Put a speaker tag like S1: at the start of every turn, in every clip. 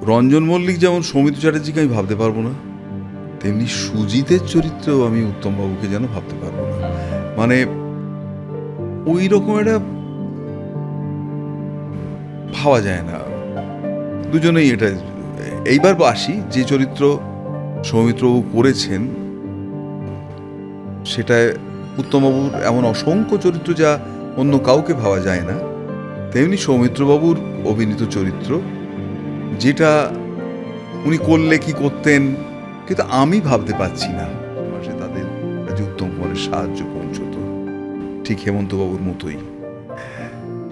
S1: রঞ্জন মল্লিক যেমন সৌমিত্র চ্যাটার্জিকে আমি ভাবতে পারবো না, তেমনি সুজিতের চরিত্রেও আমি উত্তমবাবুকে যেন ভাবতে পারবো না। মানে ওই রকম একটা ভাবা যায় না, দুজনেই এটা। এইবার আসি, যে চরিত্র সৌমিত্রবাবু করেছেন সেটায় উত্তমবাবুর এমন অসংখ্য চরিত্র যা অন্য কাউকে ভাবা যায় না, তেমনি সৌমিত্রবাবুর অভিনীত চরিত্র যেটা উনি করলে কি করতেন, কিন্তু আমি ভাবতে পারছি না সে তাদের কাছে উত্তম কুমারের সাহায্য পৌঁছত, ঠিক হেমন্তবাবুর মতোই।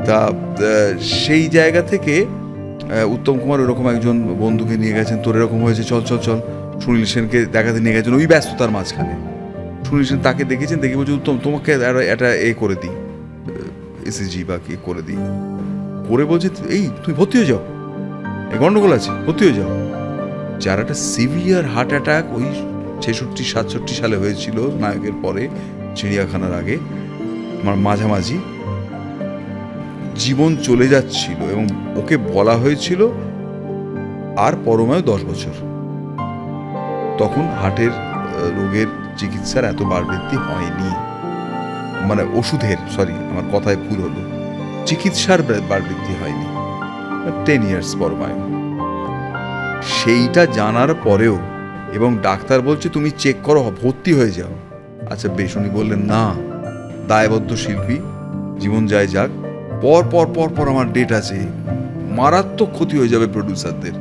S1: তা সেই জায়গা থেকে উত্তম কুমার ওরকম একজন বন্ধুকে নিয়ে গেছেন, তোর এরকম হয়েছে, চল চল চল, সুনীল সেনকে দেখাতে নিয়ে গেছেন ওই ব্যস্ততার মাঝখানে। সুনীল সেন তাকে দেখেছেন, দেখে বলছে উত্তম তোমাকে একটা এ করে দিই, এসিজি বা কি করে দিই, করে বলছে এই তুমি ভর্তি হয়ে যাও, এই গন্ডগোল আছে, ভর্তি হয়ে যাও। যার একটা সিভিয়ার হার্ট অ্যাটাক ওই 66-67 সালে হয়েছিল নায়কের পরে, চিড়িয়াখানার আগে, মাঝামাঝি জীবন চলে যাচ্ছিল, এবং ওকে বলা হয়েছিল আর পরমায়ু 10 বছর। তখন হার্টের রোগের চিকিৎসার এত বাড়বৃদ্ধি হয়নি, মানে ওষুধের, সরি আমার কথায় ভুল হলো, চিকিৎসার বাড়বৃদ্ধি হয়নি, 10 ইয়ার্স পরমায়ু। সেইটা জানার পরেও, এবং ডাক্তার বলছে তুমি চেক করো, ভর্তি হয়ে যাও। আচ্ছা বেশ, উনি বললেন না, দায়বদ্ধ শিল্পী, জীবন যায় যাক, পর পর পর পর আমার ডেট আছে, মারাত্মক ক্ষতি হয়ে যাবে প্রডিউসারদের,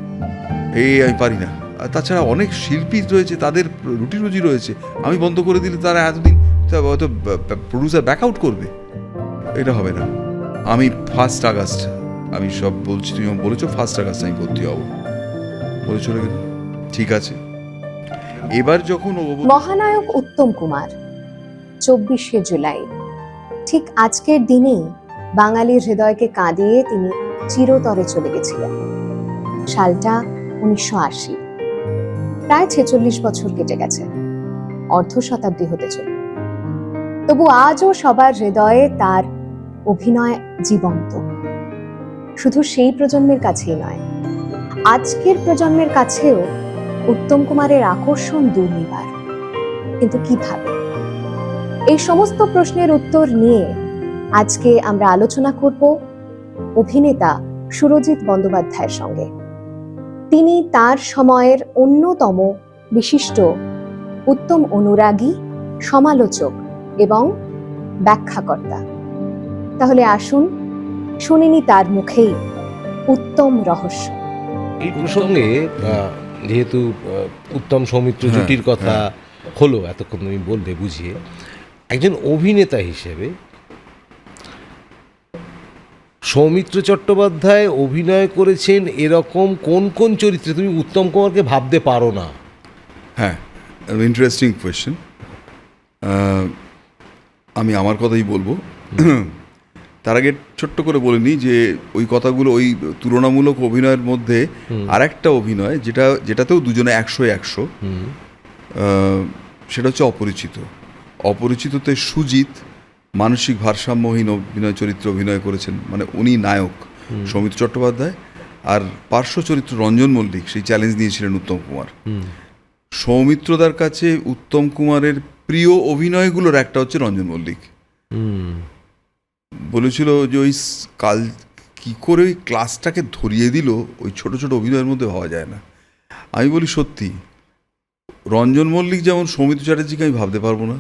S1: এই আমি পারি না। আর তাছাড়া অনেক শিল্পী রয়েছে, তাদের রুটি রুজি রয়েছে, আমি বন্ধ করে দিলে তারা এতদিন হয়তো প্রডিউসার ব্যাক আউট করবে, এটা হবে না। আমি 1 আগস্ট, আমি সব বলছি, তুমি বলেছো 1 আগস্ট আমি ভর্তি হব, বলে চলে গেল। ঠিক আছে, এবার যখন
S2: মহানায়ক উত্তম কুমার 24শে জুলাই, ঠিক আজকের দিনেই বাঙালির হৃদয়কে কাঁদিয়ে তিনি চিরতরে চলে গেছিলেন। সালটা 1980, প্রায় 46 বছর কেটে গেছে, অর্ধ শতাব্দী হতে চলে। তবু আজও সবার হৃদয়ে তার অভিনয় জীবন্ত। শুধু সেই প্রজন্মের কাছেই নয়, আজকের প্রজন্মের কাছেও উত্তম কুমারের আকর্ষণ দুর্নিবার। কিন্তু কিভাবে? এই সমস্ত প্রশ্নের উত্তর নিয়ে আজকে আমরা আলোচনা করব অভিনেতা সুরজিৎ বন্দ্যোপাধ্যায়ের সঙ্গে। তিনি তার সময়ের অন্যতম বিশিষ্ট উত্তম অনুরাগী, সমালোচক এবং ব্যাখ্যাকর্তা। তাহলে আসুন শুনিনি তার মুখেই উত্তম রহস্য।
S3: এই প্রসঙ্গে যেহেতু উত্তম সৌমিত্র জুটির কথা হলো, এতক্ষণ তুমি বললে বুঝিয়ে, একজন অভিনেতা হিসেবে সৌমিত্র চট্টোপাধ্যায় অভিনয় করেছেন এরকম কোন কোন চরিত্রে তুমি উত্তম কুমারকে ভাবতে পারো না?
S1: হ্যাঁ, ইন্টারেস্টিং কোয়েশ্চেন। আমি আমার কথাই বলবো। তার আগে ছোট্ট করে বলে নিই যে ওই কথাগুলো, ওই তুলনামূলক অভিনয়ের মধ্যে আর একটা অভিনয় যেটাতেও দুজনে 100-100, সেটা হচ্ছে অপরিচিত। অপরিচিততে সুজিত মানসিক ভারসাম্যহীন অভিনয় চরিত্রে অভিনয় করেছেন, মানে উনি নায়ক সৌমিত্র চট্টোপাধ্যায়, আর পার্শ্ব চরিত্র রঞ্জন মল্লিক, সেই চ্যালেঞ্জ নিয়েছিলেন উত্তম কুমার। সৌমিত্রদার কাছে উত্তম কুমারের প্রিয় অভিনয়গুলোর একটা হচ্ছে রঞ্জন মল্লিক। বলেছিল যে ওই কাল কি করে ওই ক্লাসটাকে ধরিয়ে দিল, ওই ছোট ছোট অভিনয়ের মধ্যে ভাবা যায় না। আমি বলি সত্যি, রঞ্জন মল্লিক যেমন সৌমিত্র চ্যাটার্জিকে আমি ভাবতে পারবো না,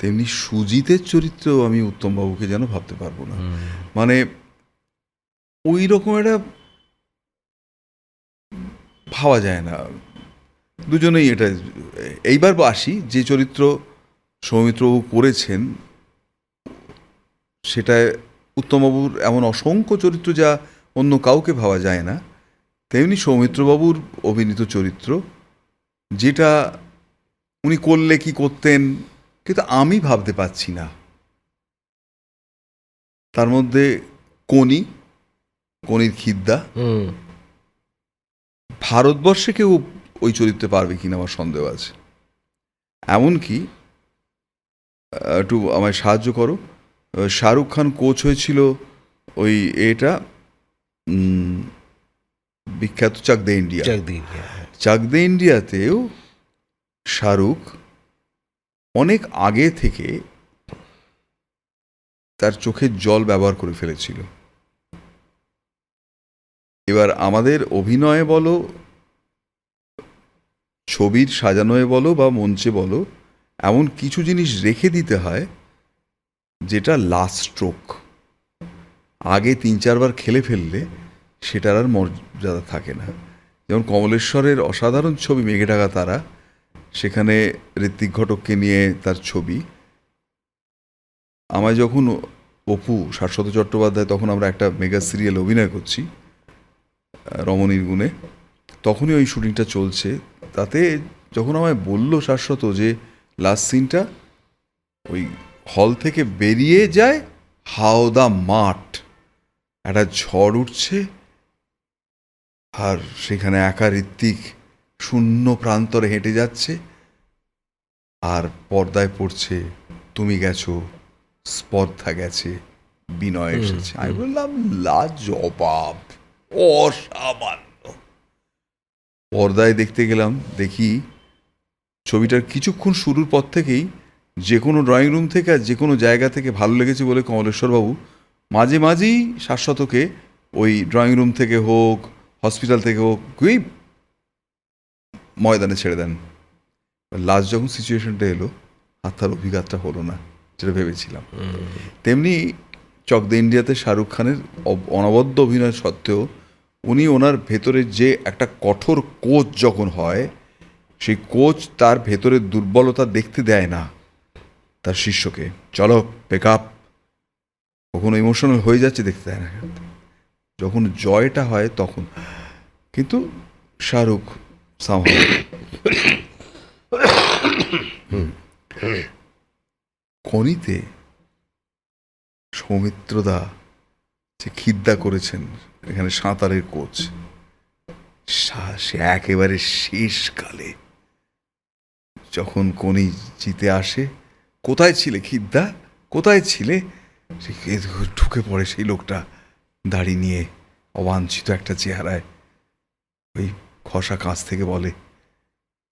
S1: তেমনি সুজিতের চরিত্রেও আমি উত্তমবাবুকে যেন ভাবতে পারবো না। মানে ওই রকম একটা ভাবা যায় না, দুজনেই এটা। এইবার আসি, যে চরিত্র সৌমিত্রবাবু করেছেন সেটায় উত্তমবাবুর এমন অসংখ্য চরিত্র যা অন্য কাউকে ভাবা যায় না, তেমনি সৌমিত্রবাবুর অভিনীত চরিত্র যেটা উনি করলে কি করতেন, কিন্তু আমি ভাবতে পারছি না। তার মধ্যে কনির খিদ্দা, ভারতবর্ষে কেউ ওই চরিত্রে পারবে কিনা আমার সন্দেহ আছে। এমনকি একটু আমায় সাহায্য করো, শাহরুখ খান কোচ হয়েছিল ওই এটা বিখ্যাত চাক দে ইন্ডিয়া।
S3: চাক দে ইন্ডিয়া, হ্যাঁ।
S1: চাক দে ইন্ডিয়াতেও শাহরুখ অনেক আগে থেকে তার চোখের জল ব্যবহার করে ফেলেছিল। এবার আমাদের অভিনয়ে বলো, ছবির সাজানোয় বলো বা মঞ্চে বলো, এমন কিছু জিনিস রেখে দিতে হয় যেটা লাস্ট স্ট্রোক। আগে 3-4 বার খেলে ফেললে সেটার আর মর্যাদা থাকে না। যেমন কমলেশ্বরের অসাধারণ ছবি মেঘে ঢাকা তারা, সেখানে ঋত্বিক ঘটককে নিয়ে তার ছবি। আমায় যখন অপু শাশ্বত চট্টোপাধ্যায়, তখন আমরা একটা মেগা সিরিয়াল অভিনয় করছি রমণীর গুণে, তখনই ওই শুটিংটা চলছে। তাতে যখন আমায় বলল শাশ্বত যে লাস্ট সিনটা ওই হল থেকে বেরিয়ে যায় হাওদা মাঠ, একটা ঝড় উঠছে, আর সেখানে একা ঋত্বিক শূন্য প্রান্তরে হেঁটে যাচ্ছে, আর পর্দায় পড়ছে তুমি গেছো, স্পর্ধা গেছে, বিনয় এসেছে। আমি বললাম লাজবাব, অসামান্য। পর্দায় দেখতে গেলাম, দেখি ছবিটার কিছুক্ষণ শুরুর পর থেকেই যে কোনো ড্রয়িং রুম থেকে আর যে কোনো জায়গা থেকে ভালো লেগেছে বলে কমলেশ্বরবাবু মাঝে মাঝেই শাশ্বতকে ওই ড্রয়িং রুম থেকে হোক, হসপিটাল থেকে হোক, ওই ময়দানে ছেড়ে দেন। লাস্ট যখন সিচুয়েশনটা এলো, আর তার অভিজ্ঞতা হলো না যেটা ভেবেছিলাম। তেমনি চক দে ইন্ডিয়াতে শাহরুখ খানের অনবদ্য অভিনয় সত্ত্বেও উনি ওনার ভেতরে যে একটা কঠোর কোচ যখন হয়, সেই কোচ তার ভেতরের দুর্বলতা দেখতে দেয় না তার শিষ্যকে। চলো পেক আপ, কখনো ইমোশনাল হয়ে যাচ্ছে দেখতে দেয় না। যখন জয়টা হয় তখন কিন্তু শাহরুখ সামহাও খনিতে সৌমিত্রদা যে খিদ্দা করেছেন এখানে সাঁতারের কোচ, সে একেবারে শেষকালে যখন কোনি জিতে আসে, কোথায় ছিলে খিদ্দা, কোথায় ছিলে, সে ঢুকে পড়ে সেই লোকটা দাড়ি নিয়ে অবাঞ্ছিত একটা চেহারায়, ওই খসা কাঁচ থেকে বলে,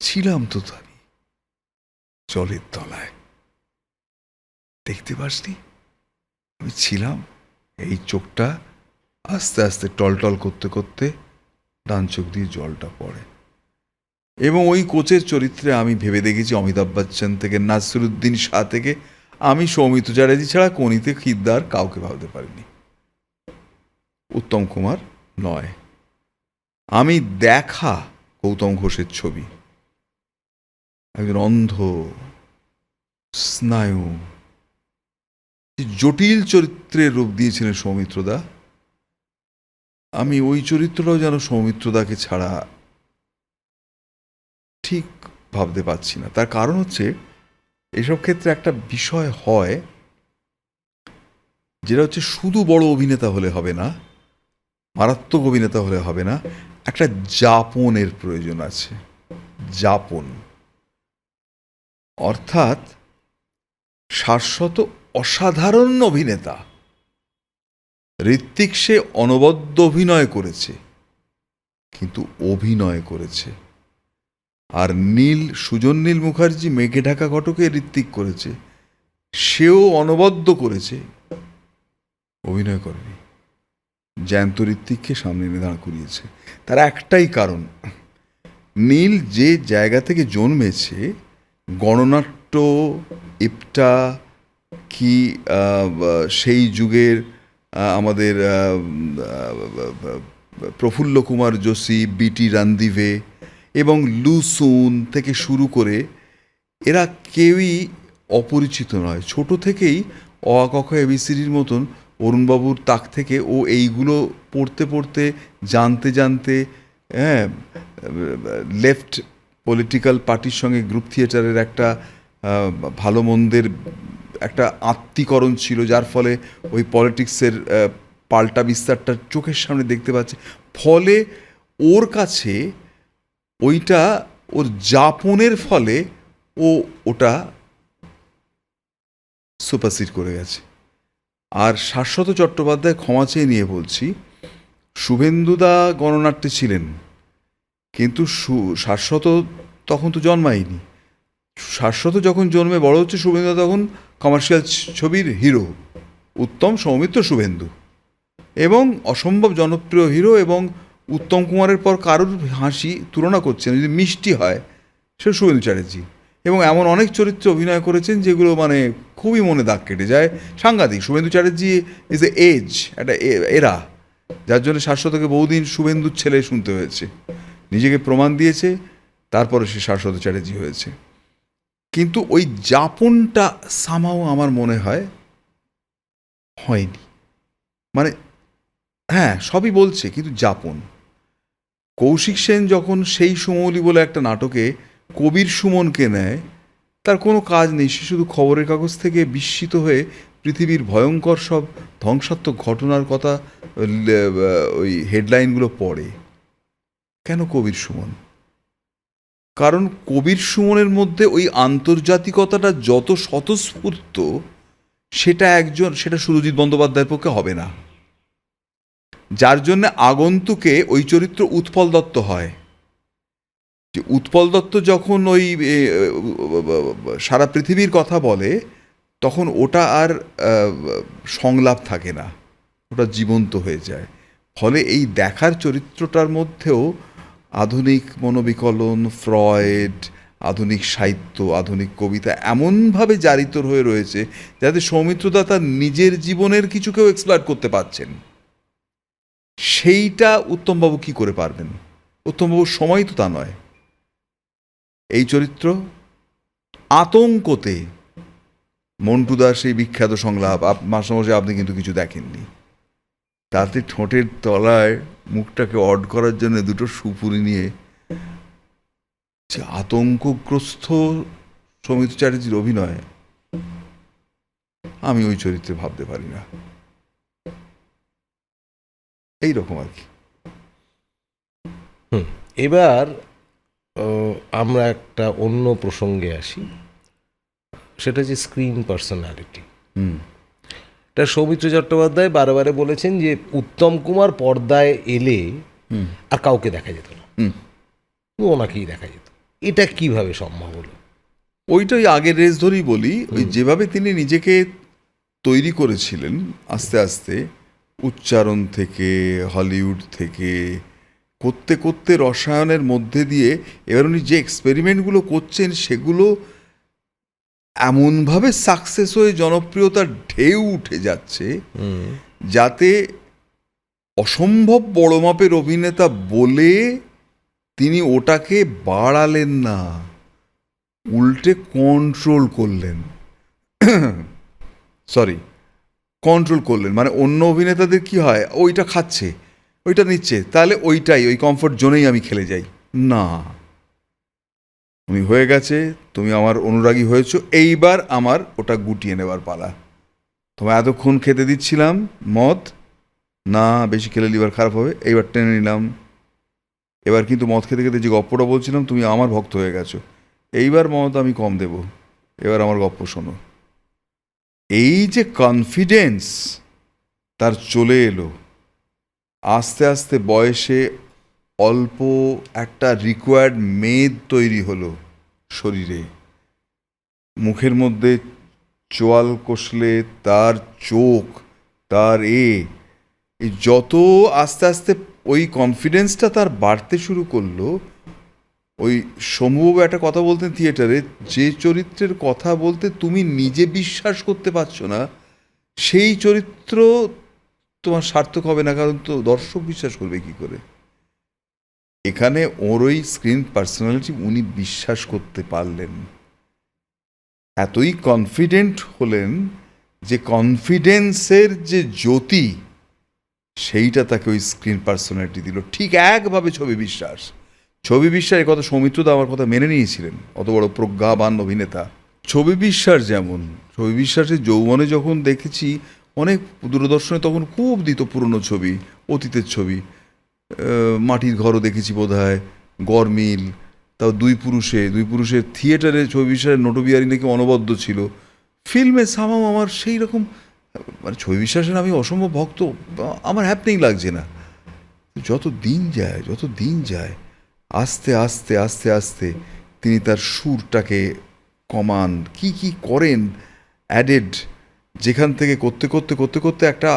S1: ছিলাম তো আমি জলের তলায়, দেখতে পাসনি আমি ছিলাম। এই চোখটা আস্তে আস্তে টলটল করতে করতে ডান চোখ দিয়ে জলটা পড়ে। এবং ওই কোচের চরিত্রে আমি ভেবে দেখেছি অমিতাভ বচ্চন থেকে নাসিরুদ্দিন শাহ থেকে, আমি সৌমিত্র চ্যাটার্জি ছাড়া কোনিতে খিদ্দার কাউকে ভাবতে পারিনি। উত্তম কুমার নয়। আমি দেখা গৌতম ঘোষের ছবি, একজন অন্ধ স্নায়ু জটিল চরিত্রের রূপ দিয়েছিলেন সৌমিত্রদা। আমি ওই চরিত্রটাও যেন সৌমিত্রদাকে ছাড়া ঠিক ভাবতে পারছি না। তার কারণ হচ্ছে এসব ক্ষেত্রে একটা বিষয় হয় যেটা হচ্ছে শুধু বড় অভিনেতা হলে হবে না, মারাত্মক অভিনেতা হলে হবে না, একটা যাপনের প্রয়োজন আছে। যাপন অর্থাৎ শাশ্বত অসাধারণ অভিনেতা ঋত্বিক, সে অনবদ্য অভিনয় করেছে কিন্তু অভিনয় করেছে। আর সুজন নীল মুখার্জি মেঘে ঢাকা ঘটকে ঋত্বিক করেছে, সেও অনবদ্য করেছে, অভিনয় করেনি। জ্যান্ত ঋত্বিককে সামনে এনে দাঁড় করিয়েছে। তার একটাই কারণ, নীল যে জায়গা থেকে জন্মেছে, গণনাট্য ইপটা কি সেই যুগের আমাদের প্রফুল্ল কুমার যোশী, বিটি রান্দিভে এবং লুসুন থেকে শুরু করে এরা কেউই অপরিচিত নয়। ছোট থেকেই অ আ ক খ এবিসিডির মতন অরুণবাবুর তাক থেকে ও এইগুলো পড়তে পড়তে জানতে জানতে, হ্যাঁ, লেফট পলিটিক্যাল পার্টির সঙ্গে গ্রুপ থিয়েটারের একটা ভালো মন্দের একটা আত্মীকরণ ছিল, যার ফলে ওই পলিটিক্সের পাল্টা বিস্তারটা চোখের সামনে দেখতে পাচ্ছে। ফলে ওর কাছে ওইটা ওর যাপনের ফলে ওটা সুপারসিড করে গেছে। আর শাশ্বত চট্টোপাধ্যায়, ক্ষমা চেয়ে নিয়ে বলছি, শুভেন্দুদা গণনাট্যে ছিলেন, কিন্তু শাশ্বত তখন তো জন্মায়নি। শাশ্বত যখন জন্মে বড় হচ্ছে, শুভেন্দু তখন কমার্শিয়াল ছবির হিরো, উত্তম সৌমিত্র শুভেন্দু, এবং অসম্ভব জনপ্রিয় হিরো। এবং উত্তম কুমারের পর কারোর হাসি তুলনা করছেন যদি মিষ্টি হয়, সে শুভেন্দু চ্যাটার্জি। এবং এমন অনেক চরিত্রে অভিনয় করেছেন যেগুলো মানে খুবই মনে দাগ কেটে যায়, সাংঘাতিক। Suvendu Chatterjee is a age, একটা এরা, যার জন্য শাশ্বতকে বহুদিন শুভেন্দুর ছেলে শুনতে হয়েছে। নিজেকে প্রমাণ দিয়েছে, তারপরে সে শাশ্বত চ্যাটার্জি হয়েছে। কিন্তু ওই যাপনটা সামাও আমার মনে হয় হয়নি। মানে হ্যাঁ, সবই বলছে, কিন্তু যাপন। কৌশিক সেন যখন সেই সুমৌলি বলে একটা নাটকে কবির সুমনকে নেয়, তার কোনো কাজ নেই, সে শুধু খবরের কাগজ থেকে বিস্মিত হয়ে পৃথিবীর ভয়ঙ্কর সব ধ্বংসাত্মক ঘটনার কথা ওই হেডলাইনগুলো পড়ে। কেন কবির সুমন? কারণ কবির সুমনের মধ্যে ওই আন্তর্জাতিকতাটা যত স্বতঃস্ফূর্ত, সেটা সুরজিৎ বন্দ্যোপাধ্যায়ের পক্ষে হবে না। যার জন্য আগন্তুকে ওই চরিত্র উৎপল দত্ত হয়। যে উৎপল দত্ত যখন ওই সারা পৃথিবীর কথা বলে, তখন ওটা আর সংলাপ থাকে না, ওটা জীবন্ত হয়ে যায়। ফলে এই দেখার চরিত্রটার মধ্যেও আধুনিক মনোবিকলন, ফ্রয়েড, আধুনিক সাহিত্য, আধুনিক কবিতা এমনভাবে জারিত হয়ে রয়েছে যাতে সৌমিত্রদা তার নিজের জীবনের কিছুকেও এক্সপ্লয়েট করতে পারছেন। সেইটা উত্তমবাবু কি করে পারবেন? উত্তমবাবুর সময় তো তা নয়। এই চরিত্র আতঙ্কতে, মন্টুদার সেই বিখ্যাত সংলাপ, মাস্টারমশাই আপনি কিন্তু কিছু দেখেননি, তাতে ঠোঁটের তলায় মুখটাকে অড করার জন্য দুটো সুপুরি নিয়ে যে আতঙ্কগ্রস্ত সৌমিত্র চ্যাটার্জির অভিনয়, আমি ওই চরিত্রে ভাবতে পারি না। এইরকম আর কি।
S3: এবার আমরা একটা অন্য প্রসঙ্গে আসি, সেটা যে স্ক্রিন পার্সোনালিটি। এটা সৌমিত্র চট্টোপাধ্যায় বারে বলেছেন যে উত্তম কুমার পর্দায় এলে আর কাউকে দেখা যেত না, ওনাকেই দেখা যেত। এটা কিভাবে সম্ভব হলো?
S1: ওইটাই আগের রেস ধরেই বলি, ওই যেভাবে তিনি নিজেকে তৈরি করেছিলেন আস্তে আস্তে, উচ্চারণ থেকে, হলিউড থেকে, করতে করতে রসায়নের মধ্যে দিয়ে এবার উনি যে এক্সপেরিমেন্টগুলো করছেন সেগুলো এমনভাবে সাকসেস হয়ে জনপ্রিয়তার ঢেউ উঠে যাচ্ছে, যাতে অসম্ভব বড় মাপের অভিনেতা বলে তিনি ওটাকে বাড়ালেন না, উল্টে কন্ট্রোল করলেন। কন্ট্রোল করলেন। মানে অন্য অভিনেতাদের কি হয়, ওইটা খাচ্ছে, ওইটা নিচ্ছে, তাহলে ওইটাই, ওই কমফোর্ট জোনেই আমি খেলে যাই। না, তুমি হয়ে গেছে, তুমি আমার অনুরাগী হয়েছো, এইবার আমার ওটা গুটিয়ে নেবার পালা। তোমায় এতক্ষণ খেতে দিচ্ছিলাম মদ, না বেশি খেলে লিভার খারাপ হবে, এইবার টেনে নিলাম। এবার কিন্তু মদ খেতে খেতে যে গপ্পটা বলছিলাম, তুমি আমার ভক্ত হয়ে গেছো, এইবার মদ আমি কম দেব, এবার আমার গপ্প শোনো। এই যে কনফিডেন্স তার চলে এলো আস্তে আস্তে, বয়সে অল্প একটা রিকোয়ার্ড মেদ তৈরি হলো শরীরে, মুখের মধ্যে চোয়াল কষলে তার চোখ, তার এই যত আস্তে আস্তে ওই কনফিডেন্সটা তার বাড়তে শুরু করলো। ওই সমবাবু একটা কথা বলতেন থিয়েটারে, যে চরিত্রের কথা বলতে তুমি নিজে বিশ্বাস করতে পারছো না, সেই চরিত্র তোমার সার্থক হবে না, কারণ তো দর্শক বিশ্বাস করবে কি করে। এখানে ওর ওই স্ক্রিন পার্সোনালিটি উনি বিশ্বাস করতে পারলেন, এতই কনফিডেন্ট হলেন যে কনফিডেন্সের যে জ্যোতি, সেইটা তাকে ওই স্ক্রিন পার্সোনালিটি দিল। ঠিক একভাবে ছবি বিশ্বাস এ কথা সৌমিত্রদা আমার কথা মেনে নিয়েছিলেন, অত বড় প্রজ্ঞাবান অভিনেতা। ছবি বিশ্বাস যেমন, ছবি বিশ্বাসের যৌবনে যখন দেখেছি অনেক দূরদর্শনে, তখন খুব দিত পুরনো ছবি, অতীতের ছবি, মাটির ঘরও দেখেছি বোধহয়, গরমিল, তাও দুই পুরুষের থিয়েটারে ছবি বিশ্বাসের নটবিহারী নাকি অনবদ্য ছিল। ফিল্মে সামাও আমার সেই রকম, মানে ছবি বিশ্বাসের আমি অসম্ভব ভক্ত, আমার হ্যাপনিং লাগছে না। যত দিন যায় আস্তে আস্তে আস্তে আস্তে তিনি তার সুরটাকে কমান, কি করেন অ্যাডেড, যেখান থেকে করতে করতে করতে করতে একটা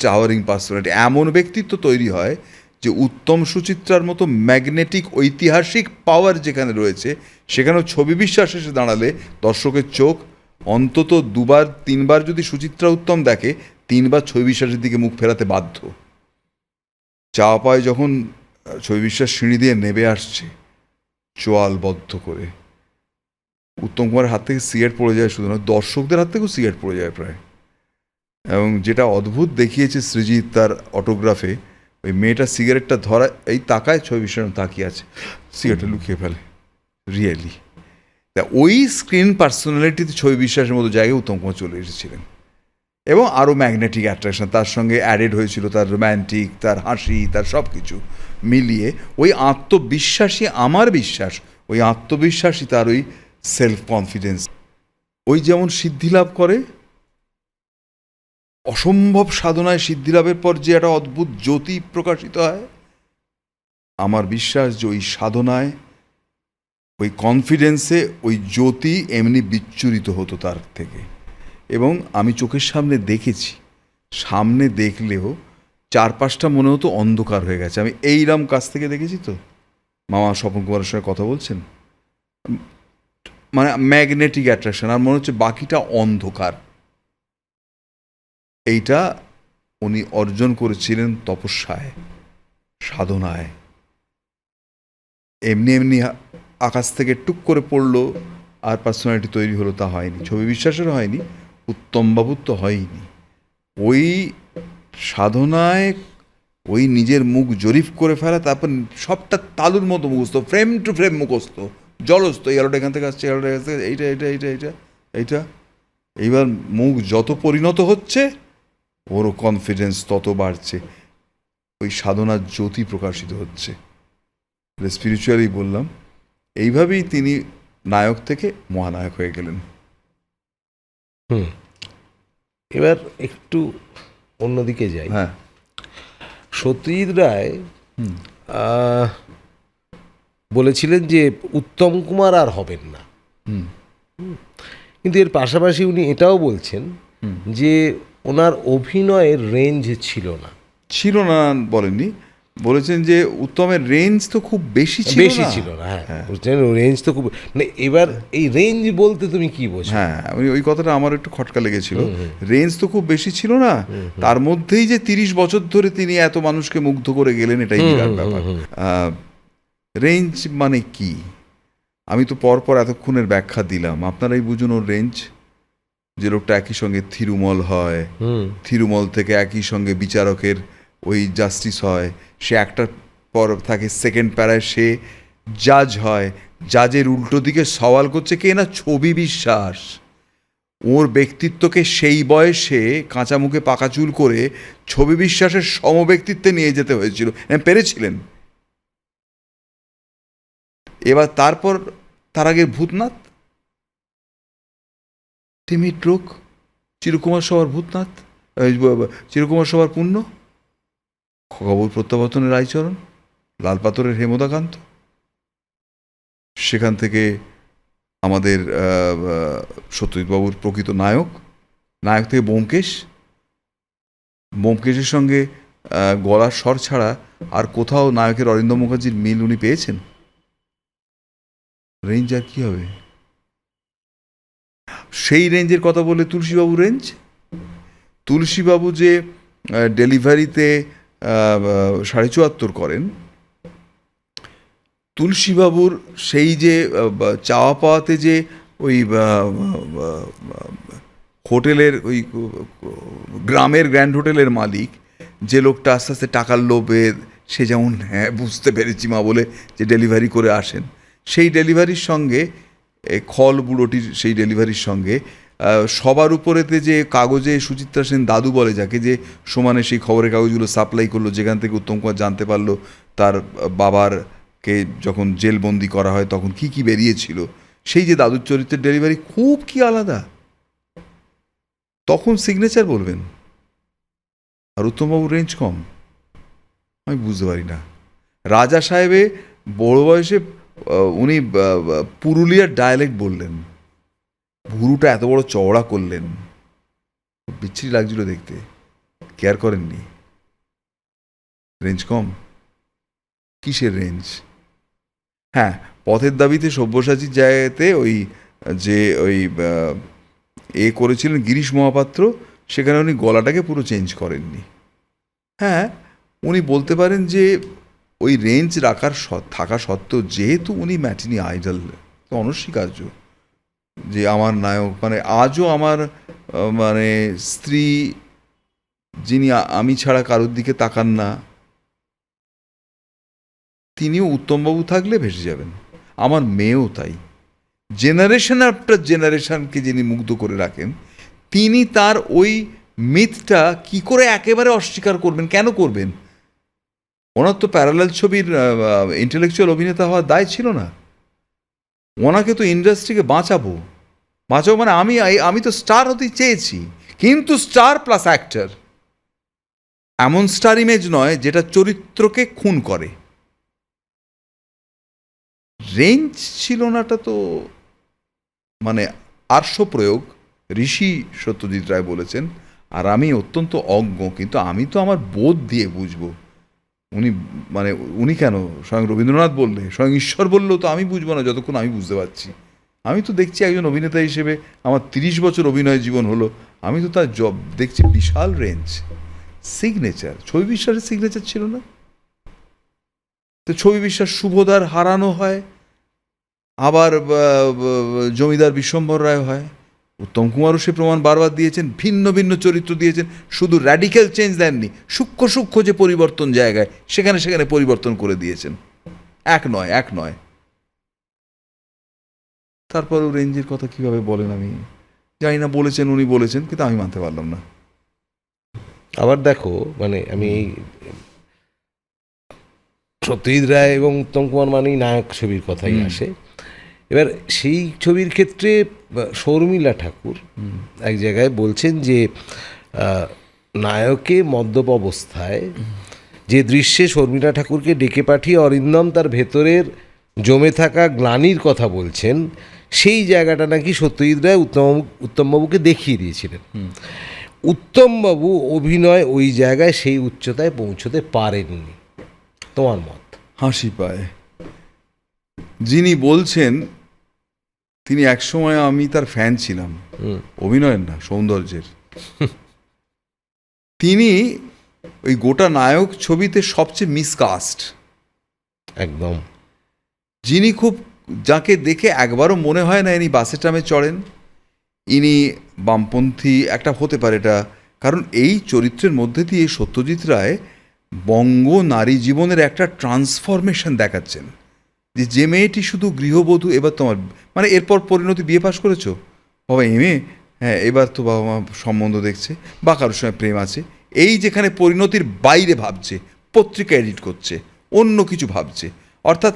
S1: টাওয়ারিং পার্সোনালিটি, এমন ব্যক্তিত্ব তৈরি হয় যে উত্তম সুচিত্রার মতো ম্যাগনেটিক ঐতিহাসিক পাওয়ার যেখানে রয়েছে, সেখানেও ছবি বিশ্বাস এসে দাঁড়ালে দর্শকের চোখ অন্তত 2-3বার যদি সুচিত্রা উত্তম দেখে, 3বার ছবি বিশ্বাসের দিকে মুখ ফেরাতে বাধ্য। চাওয়া পায় যখন ছবি বিশ্বাস সিঁড়ি দিয়ে নেমে আসছে চোয়ালবদ্ধ করে, উত্তম কুমারের হাত থেকে সিগারেট পড়ে যায়, শুধু না দর্শকদের হাত থেকেও সিগারেট পড়ে যায় প্রায়। এবং যেটা অদ্ভুত দেখিয়েছে সৃজিত তার অটোগ্রাফে, ওই মেয়েটা সিগারেটটা ধরা, এই তাকায়, ছবি বিশ্বাস তাকিয়ে আছে, সিগারেটটা লুকিয়ে ফেলে। রিয়েলি তা ওই স্ক্রিন পার্সোনালিটিতে ছবি বিশ্বাসের মতো জায়গায় উত্তম কুমার চলে এসেছিলেন। এবং আরও ম্যাগনেটিক অ্যাট্রাকশন তার সঙ্গে অ্যাডেড হয়েছিল, তার রোম্যান্টিক, তার হাসি, তার সব কিছু মিলিয়ে ওই আত্মবিশ্বাসী, আমার বিশ্বাস ওই আত্মবিশ্বাসী তার ওই সেলফ কনফিডেন্স, ওই যেমন সিদ্ধিলাভ করে, অসম্ভব সাধনায় সিদ্ধিলাভের পর যে একটা অদ্ভুত জ্যোতি প্রকাশিত হয়, আমার বিশ্বাস যে ওই সাধনায়, ওই কনফিডেন্সে ওই জ্যোতি এমনি বিচ্ছুরিত হতো তার থেকে। এবং আমি চোখের সামনে দেখেছি, সামনে দেখলেও চারপাশটা মনে হতো অন্ধকার হয়ে গেছে। আমি এইরাম কাছ থেকে দেখেছি তো, মামা স্বপন কুমারের সঙ্গে কথা বলছেন, মানে ম্যাগনেটিক অ্যাট্রাকশন, আর মনে হচ্ছে বাকিটা অন্ধকার। এইটা উনি অর্জন করেছিলেন তপস্যায়, সাধনায়। এমনি এমনি আকাশ থেকে টুক করে পড়লো আর পার্সোনালিটি তৈরি হলো তা হয়নি, ছবি বিশ্বাসেরও হয়নি, উত্তমবাবুর তো হয়নি। ওই সাধনায় ওই নিজের মুখ জরিপ করে ফেলা, তারপর সবটা তালুর মতো মুখস্থ, ফ্রেম টু ফ্রেম মুখস্থ, জলস্থ, এই আলোটা এখান থেকে আসছে, আলোটা এখান থেকে, এইটা এইটা এইটা এইটা এইটা। এইবার মুখ যত পরিণত হচ্ছে ওরও কনফিডেন্স তত বাড়ছে, ওই সাধনার জ্যোতি প্রকাশিত হচ্ছে। স্পিরিচুয়ালি বললাম, এইভাবেই তিনি নায়ক থেকে মহানায়ক হয়ে গেলেন।
S3: এবার একটু অন্যদিকে যাই।
S1: হ্যাঁ,
S3: সত্যজিৎ রায় বলেছিলেন যে উত্তম কুমার আর হবেন না, কিন্তু এর পাশাপাশি উনি এটাও বলছেন যে ওনার অভিনয়ের রেঞ্জ ছিল না।
S1: বলেননি, বলেছেন যে উত্তমের রেঞ্জ তো খুব বেশি ছিল না।
S3: হ্যাঁ, বুঝছেন, রেঞ্জ তো খুব, মানে এবার এই রেঞ্জ বলতে তুমি কি বোঝো?
S1: হ্যাঁ, ওই কথাটা আমার একটু খটকা লেগেছিল। রেঞ্জ তো খুব বেশি ছিল না, তার মধ্যেই যে 30 বছর ধরে তিনি এত মানুষকে মুগ্ধ করে গেলেন, এটাই বিরাট ব্যাপার। রেঞ্জ মানে কি, আমি তো পরপর এতক্ষণের ব্যাখ্যা দিলাম, আপনারাই বুঝুন ওর রেঞ্জ। যে লোকটা একই সঙ্গে থিরুমল হয়, থিরুমল থেকে একই সঙ্গে বিচারকের ওই জাস্টিস হয়, সে একটার পর থাকে সেকেন্ড প্যারায় সে জাজ হয়, জাজের উল্টো দিকে সওয়াল করছে কে না, ছবি বিশ্বাস। ওর ব্যক্তিত্বকে সেই বয়সে কাঁচা মুখে পাকা চুল করে ছবি বিশ্বাসের সমব্যক্তিত্বে নিয়ে যেতে হয়েছিল, পেরেছিলেন। এবার তারপর তার আগে ভূতনাথ, টিমির রোগ, চিরকুমার সভার ভূতনাথ, চিরকুমার সভার পুণ্য, খবর প্রত্যাবর্তনের রায়চরণ, লালপাথরের হেমদাকান্ত, সেখান থেকে আমাদের সত্যজিৎবাবুর প্রকৃত নায়ক, নায়ক থেকে ব্যোমকেশ, ব্যোমকেশের সঙ্গে গলার স্বর ছাড়া আর কোথাও নায়কের অরিন্দম মুখার্জির মিল উনি পেয়েছেন? রেঞ্জ আর কি হবে? সেই রেঞ্জের কথা বলে তুলসীবাবু রেঞ্জ, তুলসীবাবু যে ডেলিভারিতে 74.5 করেন, তুলসীবাবুর সেই যে চাওয়া পাওয়াতে যে ওই হোটেলের, ওই গ্রামের গ্র্যান্ড হোটেলের মালিক, যে লোকটা আস্তে আস্তে টাকার লোভে, সে যেমন হ্যাঁ বুঝতে পেরেছি মা বলে যে ডেলিভারি করে আসেন, সেই ডেলিভারির সঙ্গে খল বুড়োটির সেই ডেলিভারির সঙ্গে সবার উপরেতে যে কাগজে সুচিত্রা সেন দাদু বলে যাকে, যে সমানে সেই খবরের কাগজগুলো সাপ্লাই করলো, যেখান থেকে উত্তম কুমার জানতে পারলো তার বাবারকে যখন জেলবন্দি করা হয় তখন কি কি বেরিয়েছিল, সেই যে দাদুর চরিত্রের ডেলিভারি খুব কি আলাদা। তখন সিগনেচার বলবেন, আর উত্তমবাবুর রেঞ্জ কম। আমি বুঝতে পারি না। রাজা সাহেবে বড় বয়সে উনি পুরুলিয়ার ডায়ালেক্ট বললেন, ভুরুটা এত বড় চওড়া করলেন, বিচ্ছিরি লাগছিল দেখতে, কেয়ার করেননি। রেঞ্জ কম, কিসের রেঞ্জ? হ্যাঁ, পথের দাবিতে সব্যসাচীর জায়গাতে ওই যে ওই করেছিলেন গিরিশ মহাপাত্র, সেখানে উনি গলাটাকে পুরো চেঞ্জ করেননি। হ্যাঁ, উনি বলতে পারেন যে ওই রেঞ্জ রাখার থাকা সত্ত্বেও, যেহেতু উনি ম্যাটিনি আইডল, অনস্বীকার্য যে আমার নায়ক, মানে আজও আমার মানে স্ত্রী, যিনি আমি ছাড়া কারোর দিকে তাকান না, তিনিও উত্তমবাবু থাকলে ভেসে যাবেন। আমার মেয়েও তাই। জেনারেশন আফটার জেনারেশনকে যিনি মুগ্ধ করে রাখেন, তিনি তার ওই মিথটা কি করে একেবারে অস্বীকার করবেন? কেন করবেন? ওনার তো প্যারালাল ছবির ইন্টেলেকচুয়াল অভিনেতা হওয়ার দায় ছিল না? ওনাকে তো ইন্ডাস্ট্রিকে বাঁচাবো মানে আমি তো স্টার হতে চেয়েছি, কিন্তু স্টার প্লাস অ্যাক্টর, এমন স্টার ইমেজ নয় যেটা চরিত্রকে খুন করে। রেঞ্জ ছিল নাটা তো মানে আর্শ প্রয়োগ, ঋষি সত্যজিৎ রায় বলেছেন, আর আমি অত্যন্ত অজ্ঞ, কিন্তু আমি তো আমার বোধ দিয়ে বুঝবো। উনি কেন, স্বয়ং রবীন্দ্রনাথ বললে, স্বয়ং ঈশ্বর বললেও তো আমি বুঝবো না যতক্ষণ আমি বুঝতে পারছি। আমি তো দেখছি একজন অভিনেতা হিসেবে, আমার 30 বছর অভিনয় জীবন হলো, আমি তো তার দেখছি বিশাল রেঞ্জ, সিগনেচার। ছবি বিশ্বাসের সিগনেচার ছিল না? তো ছবি বিশ্বাস শুভদার হারানো হয়, আবার জমিদার বিশ্বম্বর রায় হয়, উত্তম কুমারও সে প্রমাণ বারবার দিয়েছেন, ভিন্ন ভিন্ন চরিত্র দিয়েছেন, শুধু র্যাডিক্যাল চেঞ্জ দেননি, সূক্ষ্ম সূক্ষ্ম যে পরিবর্তন জায়গায় সেখানে সেখানে পরিবর্তন করে দিয়েছেন, এক নয়। তারপরেও রেঞ্জের কথা কিভাবে বলেন আমি জানি না, বলেছেন উনি বলেছেন, কিন্তু আমি মানতে পারলাম না।
S3: আবার দেখো, মানে আমি এই সত্যজিৎ রায় এবং উত্তম কুমার মানেই নায়ক ছবির কথাই আসে। এবার সেই ছবির ক্ষেত্রে শর্মিলা ঠাকুর এক জায়গায় বলছেন যে নায়কে মদ্যপ অবস্থায় যে দৃশ্যে শর্মিলা ঠাকুরকে ডেকে পাঠিয়ে অরিন্দম তার ভেতরের জমে থাকা গ্লানির কথা বলছেন, সেই জায়গাটা নাকি সত্যজিৎ রায় উত্তমবাবুকে দেখিয়ে দিয়েছিলেন। উত্তমবাবু অভিনয় ওই জায়গায় সেই উচ্চতায় পৌঁছতে পারেননি। তোমার মত?
S1: হাসি পায়। যিনি বলছেন তিনি একসময়, আমি তার ফ্যান ছিলাম, অভিনয়ের না সৌন্দর্যের। তিনি ওই গোটা নায়ক ছবিতে সবচেয়ে মিসকাস্ট
S3: একদম।
S1: যিনি যাকে দেখে একবারও মনে হয় না ইনি বাসে ট্রামে চড়েন, ইনি বামপন্থী একটা হতে পারে এটা, কারণ এই চরিত্রের মধ্যে দিয়ে সত্যজিৎ রায় বঙ্গ নারী জীবনের একটা ট্রান্সফরমেশন দেখাচ্ছেন, যে মেয়েটি শুধু গৃহবধূ, এবার তোমার মানে এরপর পরিণতি, বিয়ে পাশ করেছো বাবা, এমএ, হ্যাঁ এবার তো বাবা মা সম্বন্ধ দেখছে বা কারোর সঙ্গে প্রেম আছে, এই যেখানে পরিণতির বাইরে ভাবছে, পত্রিকা এডিট করছে, অন্য কিছু ভাবছে। অর্থাৎ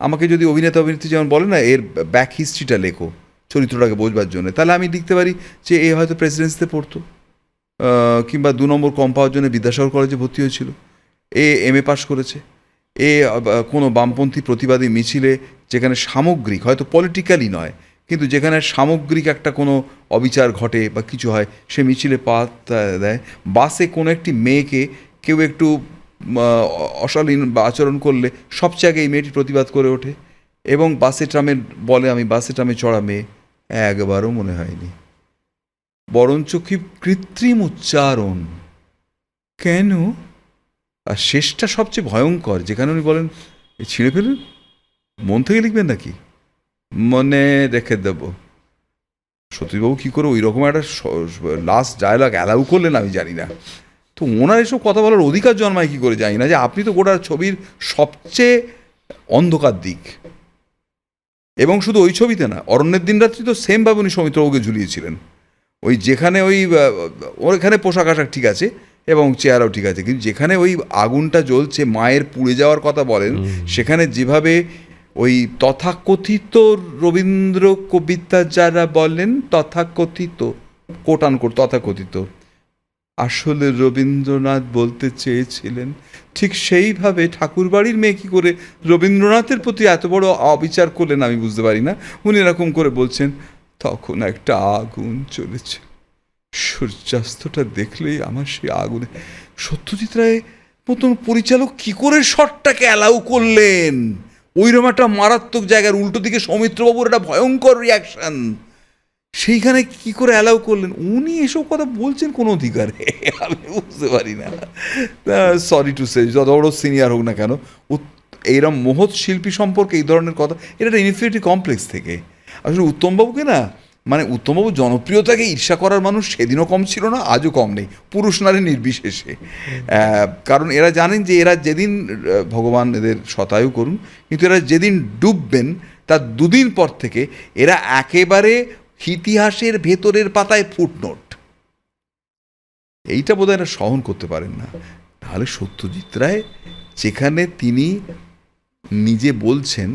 S1: আমাকে যদি অভিনেত্রী যেমন বলে না, এর ব্যাক হিস্ট্রিটা লেখো চরিত্রটাকে বোঝবার জন্য, তাহলে আমি লিখতে পারি যে এ হয়তো প্রেসিডেন্সিতে পড়তো, কিংবা 2 নম্বর কম পাওয়ার জন্য বিদ্যাসাগর কলেজে ভর্তি হয়েছিল, এমএ পাশ করেছে, কোনো বামপন্থী প্রতিবাদী মিছিলে, যেখানে সামগ্রিক, হয়তো পলিটিক্যালি নয়, কিন্তু যেখানে সামগ্রিক একটা কোনো অবিচার ঘটে বা কিছু হয়, সে মিছিলে পা দেয়। বাসে কোনো একটি মেয়েকে কেউ একটু অশালীন বা আচরণ করলে সবচেয়ে আগে এই মেয়েটি প্রতিবাদ করে ওঠে, এবং বাসে ট্রামে বলে আমি বাসে ট্রামে চড়া মেয়ে, একবারও মনে হয়নি। বরঞ্চ কি কৃত্রিম উচ্চারণ, কেন? আর শেষটা সবচেয়ে ভয়ঙ্কর, যেখানে উনি বলেন ছিঁড়ে ফেলুন, মন থেকে লিখবেন নাকি, মনে রেখে দেব। সত্যজিৎবাবু কী করে ওই রকম একটা লাস্ট ডায়লগ অ্যালাউ করলেন আমি জানি না। তো ওনার এসব কথা বলার অধিকার জন্মায় কী করে জানি না, যে আপনি তো গোটা ছবির সবচেয়ে অন্ধকার দিক। এবং শুধু ওই ছবিতে না, অরণ্যের দিনরাত্রি তো সেমভাবে উনি সৌমিত্রবাবুকে ঝুলিয়েছিলেন। ওই যেখানে ওইখানে পোশাক আশাক ঠিক আছে এবং চেহারাও ঠিক আছে, কিন্তু যেখানে ওই আগুনটা জ্বলছে, মায়ের পুড়ে যাওয়ার কথা বলেন, সেখানে যেভাবে ওই তথাকথিত রবীন্দ্র কবিতা যারা বলেন, তথাকথিত কোট আনকোট তথাকথিত, আসলে রবীন্দ্রনাথ বলতে চেয়েছিলেন ঠিক সেইভাবে ঠাকুরবাড়ির মেয়ে কী করে রবীন্দ্রনাথের প্রতি এত বড় অবিচার করলেন আমি বুঝতে পারি না। উনি এরকম করে বলছেন, তখন একটা আগুন চলেছে, সূর্যাস্তটা দেখলেই আমার সেই আগুনে। সত্যজিৎ রায় মতন পরিচালক কি করে শটটাকে অ্যালাউ করলেন? ওইরকম একটা মারাত্মক জায়গার উল্টো দিকে সৌমিত্রবাবুর একটা ভয়ঙ্কর রিয়াকশন, সেইখানে কি করে অ্যালাউ করলেন? উনি এসব কথা বলছেন কোন অধিকারে? আমি বুঝতে পারি না। সরি টু সে, যত বড় সিনিয়র হোক না কেন, এইরকম মহৎ শিল্পী সম্পর্কে এই ধরনের কথা, এটা একটা ইনফিনিটি কমপ্লেক্স থেকে। আসলে উত্তমবাবুকে না, মানে উত্তমবাবু জনপ্রিয়তাকে ঈর্ষা করার মানুষ সেদিনও কম ছিল না, আজও কম নেই, পুরুষ নারী নির্বিশেষে। কারণ এরা জানেন যে এরা যেদিন, ভগবান এদের শতায়ু করুন, কিন্তু এরা যেদিন ডুববেন তার দুদিন পর থেকে এরা একেবারে ইতিহাসের ভেতরের পাতায় ফুটনোট। এইটা বোধহয় এরা সহন করতে পারেন না। তাহলে সত্যজিৎ রায় যেখানে তিনি নিজে বলছেন,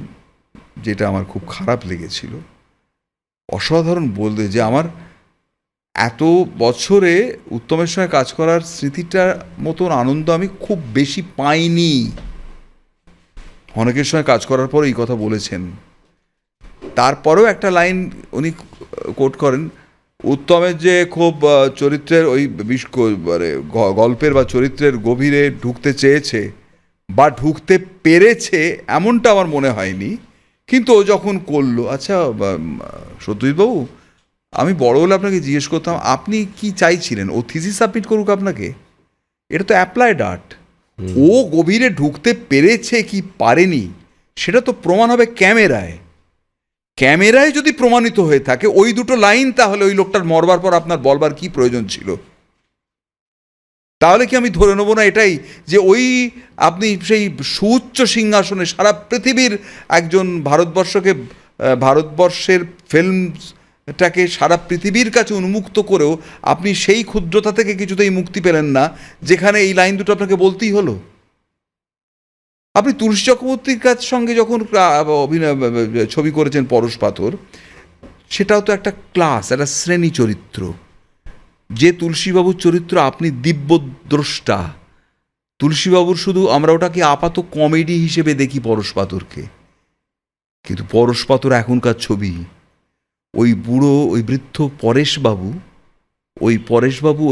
S1: যেটা আমার খুব খারাপ লেগেছিল, অসাধারণ বলতে, যে আমার এত বছরে উত্তমের সঙ্গে কাজ করার স্মৃতিটার মতন আনন্দ আমি খুব বেশি পাইনি। অনেকের সঙ্গে কাজ করার পর এই কথা বলেছেন। তারপরেও একটা লাইন উনি কোট করেন, উত্তমের যে খুব চরিত্রের ওই মানে গল্পের বা চরিত্রের গভীরে ঢুকতে চেয়েছে বা ঢুকতে পেরেছে এমনটা আমার মনে হয়নি, কিন্তু ও যখন করলো। আচ্ছা সত্যজিৎবাবু, আমি বড় হলে আপনাকে জিজ্ঞেস করতাম আপনি কি চাইছিলেন? ও থিসিস সাবমিট করুক আপনাকে? এটা তো অ্যাপ্লাইড আর্ট। ও গভীরে ঢুকতে পেরেছে কি পারেনি সেটা তো প্রমাণ হবে ক্যামেরায়। ক্যামেরায় যদি প্রমাণিত হয়ে থাকে ওই দুটো লাইন, তাহলে ওই লোকটার মরবার পর আপনার বলবার কি প্রয়োজন ছিল? তাহলে কি আমি ধরে নেবো না এটাই, যে ওই আপনি সেই সুউচ্চ সিংহাসনে সারা পৃথিবীর একজন ভারতবর্ষের ফিল্মটাকে সারা পৃথিবীর কাছে উন্মুক্ত করেও আপনি সেই ক্ষুদ্রতা থেকে কিছুতেই মুক্তি পেলেন না, যেখানে এই লাইন দুটো আপনাকে বলতেই হলো? আপনি তুলসী চক্রবর্তীর সঙ্গে যখন অভিনয় ছবি করেছেন পরশ পাথর, সেটাও তো একটা ক্লাস, একটা শ্রেণী চরিত্র। যে তুলসীবাবুর চরিত্র, আপনি দিব্যদ্রষ্টা। তুলসীবাবুর শুধু আমরা ওটাকে আপাত কমেডি হিসেবে দেখি পরশ পাথরকে, কিন্তু পরশ পাথর এখনকার ছবি। ওই বুড়ো, ওই বৃদ্ধ পরেশবাবু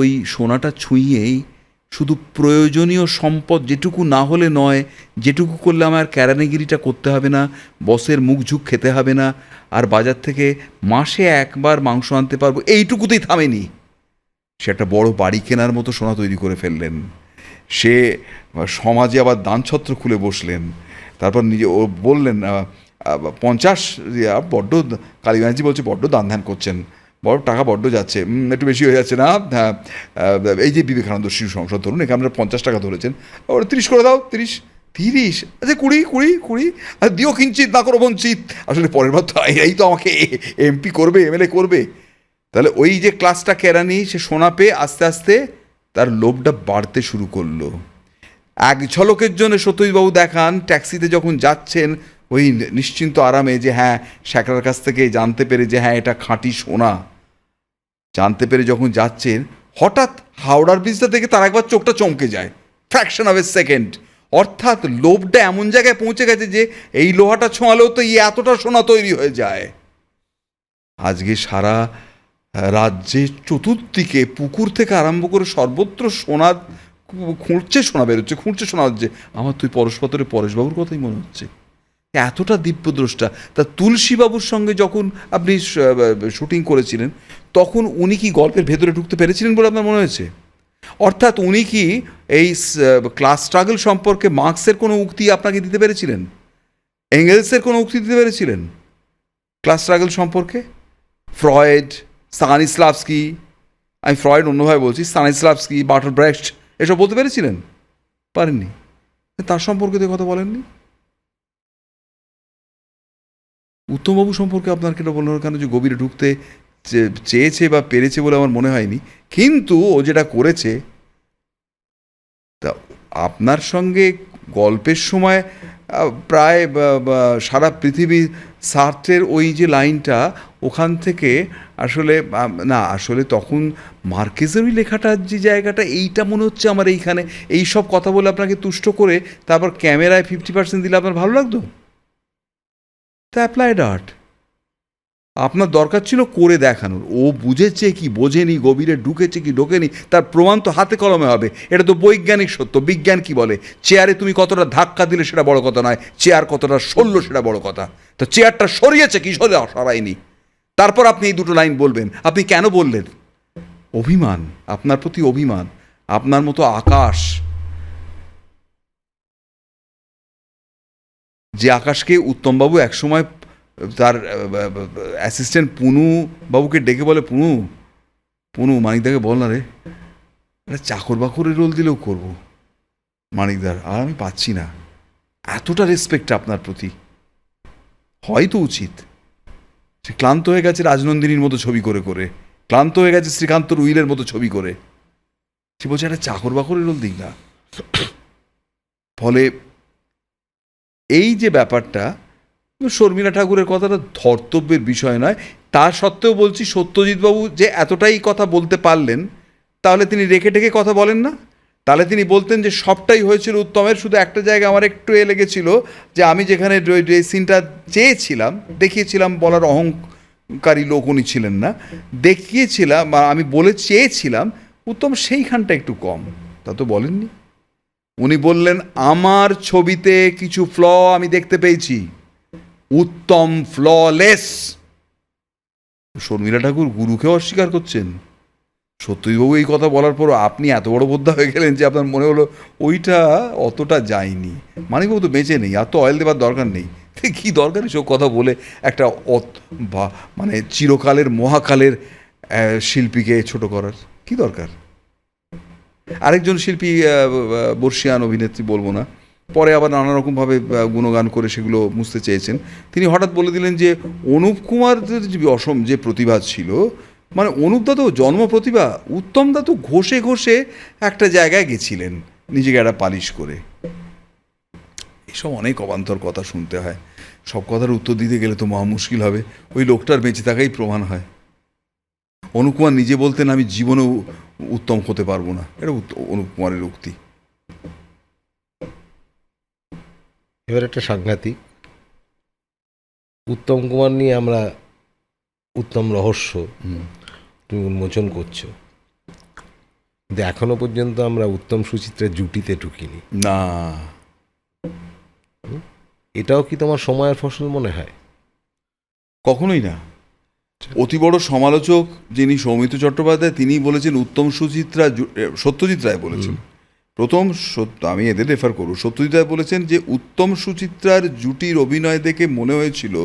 S1: ওই সোনাটা ছুঁয়েই শুধু প্রয়োজনীয় সম্পদ, যেটুকু না হলে নয়, যেটুকু করলে আমার ক্যারানিগিরিটা করতে হবে না, বসের মুখ ঝুঁক খেতে হবে না, আর বাজার থেকে মাসে একবার মাংস আনতে পারবো, এইটুকুতেই থামেনি। সে একটা বড় বাড়ি কেনার মতো সোনা তৈরি করে ফেললেন। সে সমাজে আবার দানছত্র খুলে বসলেন। তারপর নিজে ও বললেন 50 বড্ড, কালীগঞ্জি বলছে বড্ড দান ধ্যান করছেন, বড় টাকা বড্ড যাচ্ছে, একটু বেশি হয়ে যাচ্ছে না? হ্যাঁ, এই যে বিবেকানন্দ শিশু সংসদ ধরুন, এখানে আপনারা 50 টাকা ধরেছেন, ওরা 30 করে দাও, 30, আচ্ছা 20, আর দিও কিঞ্চিত না করো বঞ্চিত। আসলে পরের বার তো এই তো আমাকে এমপি করবে, এমএলএ করবে। তাহলে ওই যে ক্লাসটা কেরানি, সে সোনা পেয়ে আস্তে আস্তে তার লোভটা বাড়তে শুরু করলো। এক ঝলকের জন্য সত্যজিৎবাবু দেখান, ট্যাক্সিতে যখন যাচ্ছেন ওই নিশ্চিন্ত আরামে, যে হ্যাঁ শ্যাকরার কাছ থেকে জানতে পেরে যে হ্যাঁ এটা খাঁটি সোনা, জানতে পেরে যখন যাচ্ছেন, হঠাৎ হাওড়ার ব্রিজটা থেকে তার একবার চোখটা চমকে যায়, ফ্র্যাকশন অফ এ সেকেন্ড। অর্থাৎ লোভটা এমন জায়গায় পৌঁছে গেছে যে এই লোহাটা ছোঁয়ালেও তো এতটা সোনা তৈরি হয়ে যায়। আজকে সারা রাজ্যে চতুর্দিকে পুকুর থেকে আরম্ভ করে সর্বত্র সোনা সোনা বেরোচ্ছে, শোনা হচ্ছে। আমার তুই পরশ পাথরে পরেশবাবুর কথাই মনে হচ্ছে, এতটা দিব্যদ্রষ্টা। তা তুলসীবাবুর সঙ্গে যখন আপনি শুটিং করেছিলেন, তখন উনি কি গল্পের ভেতরে ঢুকতে পেরেছিলেন বলে আপনার মনে হয়েছে? অর্থাৎ উনি কি এই ক্লাস স্ট্রাগল সম্পর্কে মার্কসের কোনো উক্তি আপনাকে দিতে পেরেছিলেন? এঙ্গেলসের কোনো উক্তি দিতে পেরেছিলেন ক্লাস স্ট্রাগল সম্পর্কে? ফ্রয়েড, স্তানিস্লাভস্কি, আমি ফ্রয়েড অন্যভাবে বলছি, স্তানিস্লাভস্কি, বার্টল ব্রেখট, এসব বলতে পেরেছিলেন? পারেননি। তার সম্পর্কে তো কথা বলেননি। উত্তমবাবু সম্পর্কে আপনার কেন বললেন? কেন যে গভীরে ঢুকতে চেয়েছে বা পেরেছে বলে আমার মনে হয়নি, কিন্তু ও যেটা করেছে, তা আপনার সঙ্গে গল্পের সময় প্রায় সারা পৃথিবী সার্ত্রের ওই যে লাইনটা, ওখান থেকে আসলে না, আসলে তখন মার্কেজের ওই লেখাটার যে জায়গাটা, এইটা মনে হচ্ছে আমার এইখানে এই সব কথা বলে আপনাকে তুষ্ট করে তারপর ক্যামেরায় 50% দিলে আপনার ভালো লাগতো? তা অ্যাপ্লাইড আর্ট আপনার দরকার ছিল করে দেখানোর। ও বুঝেছে কি বোঝেনি, গভীরে ঢুকেছে কি ঢোকেনি, তার প্রমাণ তো হাতে কলমে হবে। এটা তো বৈজ্ঞানিক সত্য। বিজ্ঞান কি বলে, চেয়ারে তুমি কতটা ধাক্কা দিলে সেটা বড় কথা নয়, চেয়ার কতটা সরল সেটা বড় কথা। তো চেয়ারটা সরিয়েছে কি সরায়নি, তারপর আপনি এই দুটো লাইন বলবেন। আপনি কেন বললেন? অভিমান, আপনার প্রতি অভিমান। আপনার মতো আকাশ, যে আকাশকে উত্তমবাবু একসময় তার অ্যাসিস্ট্যান্ট পুনু বাবুকে ডেকে বলে, পুনু পুনু মানিকদাকে বল না রে, একটা চাকর বাকরের রোল দিলেও করব মানিকদার, আর আমি পাচ্ছি না। এতটা রেসপেক্ট আপনার প্রতি, হয়তো উচিত। সে ক্লান্ত হয়ে গেছে রাজনন্দিনীর মতো ছবি করে করে, ক্লান্ত হয়ে গেছে শ্রীকান্ত উইলের মতো ছবি করে, সে বলছে একটা চাকর বাকরের রোল দিক না। ফলে এই যে ব্যাপারটা, শর্মিলা ঠাকুরের কথাটা ধর্তব্যের বিষয় নয়। তা সত্ত্বেও বলছি, সত্যজিৎবাবু যে এতটাই কথা বলতে পারলেন, তাহলে তিনি রেখে টেকে কথা বলেন না? তাহলে তিনি বলতেন যে সবটাই হয়েছিল উত্তমের, শুধু একটা জায়গা আমার একটু লেগেছিল, যে আমি যেখানে সিনটা চেয়েছিলাম, দেখিয়েছিলাম, বলার অহংকারী লোক উনি ছিলেন না, দেখিয়েছিলাম বা আমি বলে চেয়েছিলাম উত্তম সেইখানটা একটু কম। তা তো বলেননি। উনি বললেন আমার ছবিতে কিছু ফ্ল আমি দেখতে পেয়েছি, উত্তম ফ্ললেস। শর্মিলা ঠাকুর গুরুকেও অস্বীকার করছেন। সত্যজিৎবাবু এই কথা বলার পর আপনি এত বড় বোদ্ধা হয়ে গেলেন যে আপনার মনে হলো ওইটা অতটা যায়নি। মানিকবাবু তো বেঁচে নেই, আর তো অয়েল দেবার দরকার নেই। কি দরকার এসব কথা বলে একটা মানে চিরকালের মহাকালের শিল্পীকে ছোট করার কি দরকার? আরেকজন শিল্পী, বর্ষিয়ান অভিনেত্রী বলবো না, পরে আবার নানা রকমভাবে গুণগান করে সেগুলো মুছতে চেয়েছেন, তিনি হঠাৎ বলে দিলেন যে অনুপ কুমারদের যে যে প্রতিভা ছিল, মানে অনুপদা তো জন্ম প্রতিভা, উত্তমদা তো ঘষে ঘষে একটা জায়গায় গেছিলেন নিজেকে একটা পালিশ করে। এসব অনেক অবান্তর কথা শুনতে হয়। সব কথার উত্তর দিতে গেলে তো মহা মুশকিল হবে। ওই লোকটার বেঁচে থাকাই প্রমাণ হয়। অনুপ কুমার নিজে বলতেন আমি জীবনেও উত্তম হতে পারবো না, এটা অনুপ কুমারের উক্তি।
S3: এবার একটা সাংঘাতিক, উত্তম কুমার নিয়ে আমরা উত্তম রহস্য তুমি উন্মোচন করছো, কিন্তু এখনো পর্যন্ত আমরা উত্তম সুচিত্রার জুটিতে ঢুকিনি।
S1: না,
S3: এটাও কি তোমার সময়ের ফসল মনে হয়?
S1: কখনোই না। অতি বড় সমালোচক যিনি সৌমিত্র চট্টোপাধ্যায়, তিনি বলেছেন উত্তম সুচিত্রা, সত্যজিৎ রায় বলেছেন প্রথম, আমি এদের রেফার করব, সত্যজিৎ রায় বলেছেন যে উত্তম সুচিত্রার জুটির অভিনয় দেখে মনে হয়েছিল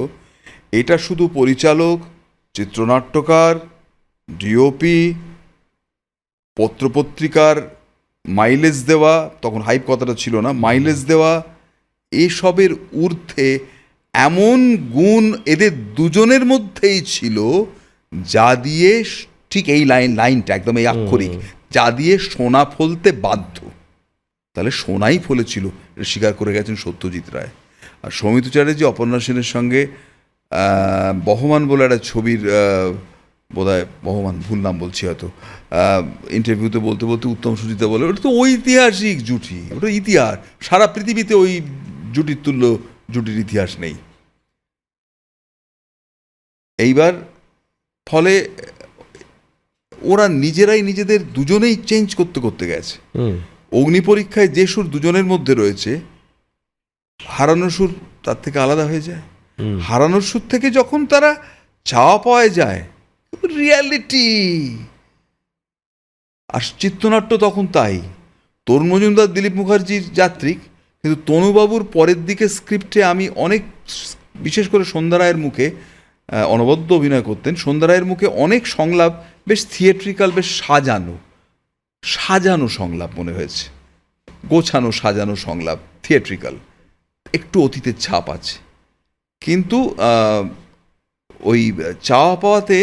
S1: এটা শুধু পরিচালক, চিত্রনাট্যকার, ডিওপি, পত্রপত্রিকার মাইলেজ দেওয়া, তখন হাইপ কথাটা ছিল না, মাইলেজ দেওয়া, এসবের ঊর্ধ্বে এমন গুণ এদের দুজনের মধ্যেই ছিল যা দিয়ে, ঠিক এই লাইনটা একদম এই আক্ষরিক, যা দিয়ে সোনা ফলতে বাধ্য। তাহলে সোনাই ফলেছিল, এটা স্বীকার করে গেছেন সত্যজিৎ রায়। আর সৌমিত্র চ্যাটার্জি অপর্ণা সেনের সঙ্গে বহমান বলে একটা ছবির, বোধহয় বহমান, ভুল নাম বলছি হয়তো, ইন্টারভিউতে বলতে বলতে উত্তম সুচিত্রা বলে ওটা তো ঐতিহাসিক জুটি, ওটা ইতিহাস, সারা পৃথিবীতে ওই জুটির তুল্য জুটির ইতিহাস নেই। এইবার ফলে ওরা নিজেরাই নিজেদের দুজনেই চেঞ্জ করতে করতে গেছে। অগ্নি পরীক্ষায় যে সুর দুজনের মধ্যে রয়েছে, হারানোর সুর তার থেকে আলাদা হয়ে যায়। হারানোর সুর থেকে যখন তারা চাওয়া পাওয়া যায়, রিয়ালিটি। আর চিত্রনাট্য তখন তাই। তরুণ মজুমদার, দিলীপ মুখার্জির যাত্রিক, কিন্তু তনুবাবুর পরের দিকে স্ক্রিপ্টে আমি অনেক, বিশেষ করে সন্ধ্যা রায়ের মুখে অনবদ্য অভিনয় করতেন, সন্ধ্যা রায়ের মুখে অনেক সংলাপ বেশ থিয়েট্রিক্যাল, বেশ সাজানো সাজানো সংলাপ মনে হয়েছে, গোছানো সাজানো সংলাপ, থিয়েট্রিক্যাল, একটু অতীতের ছাপ আছে। কিন্তু ওই চাওয়া পাওয়াতে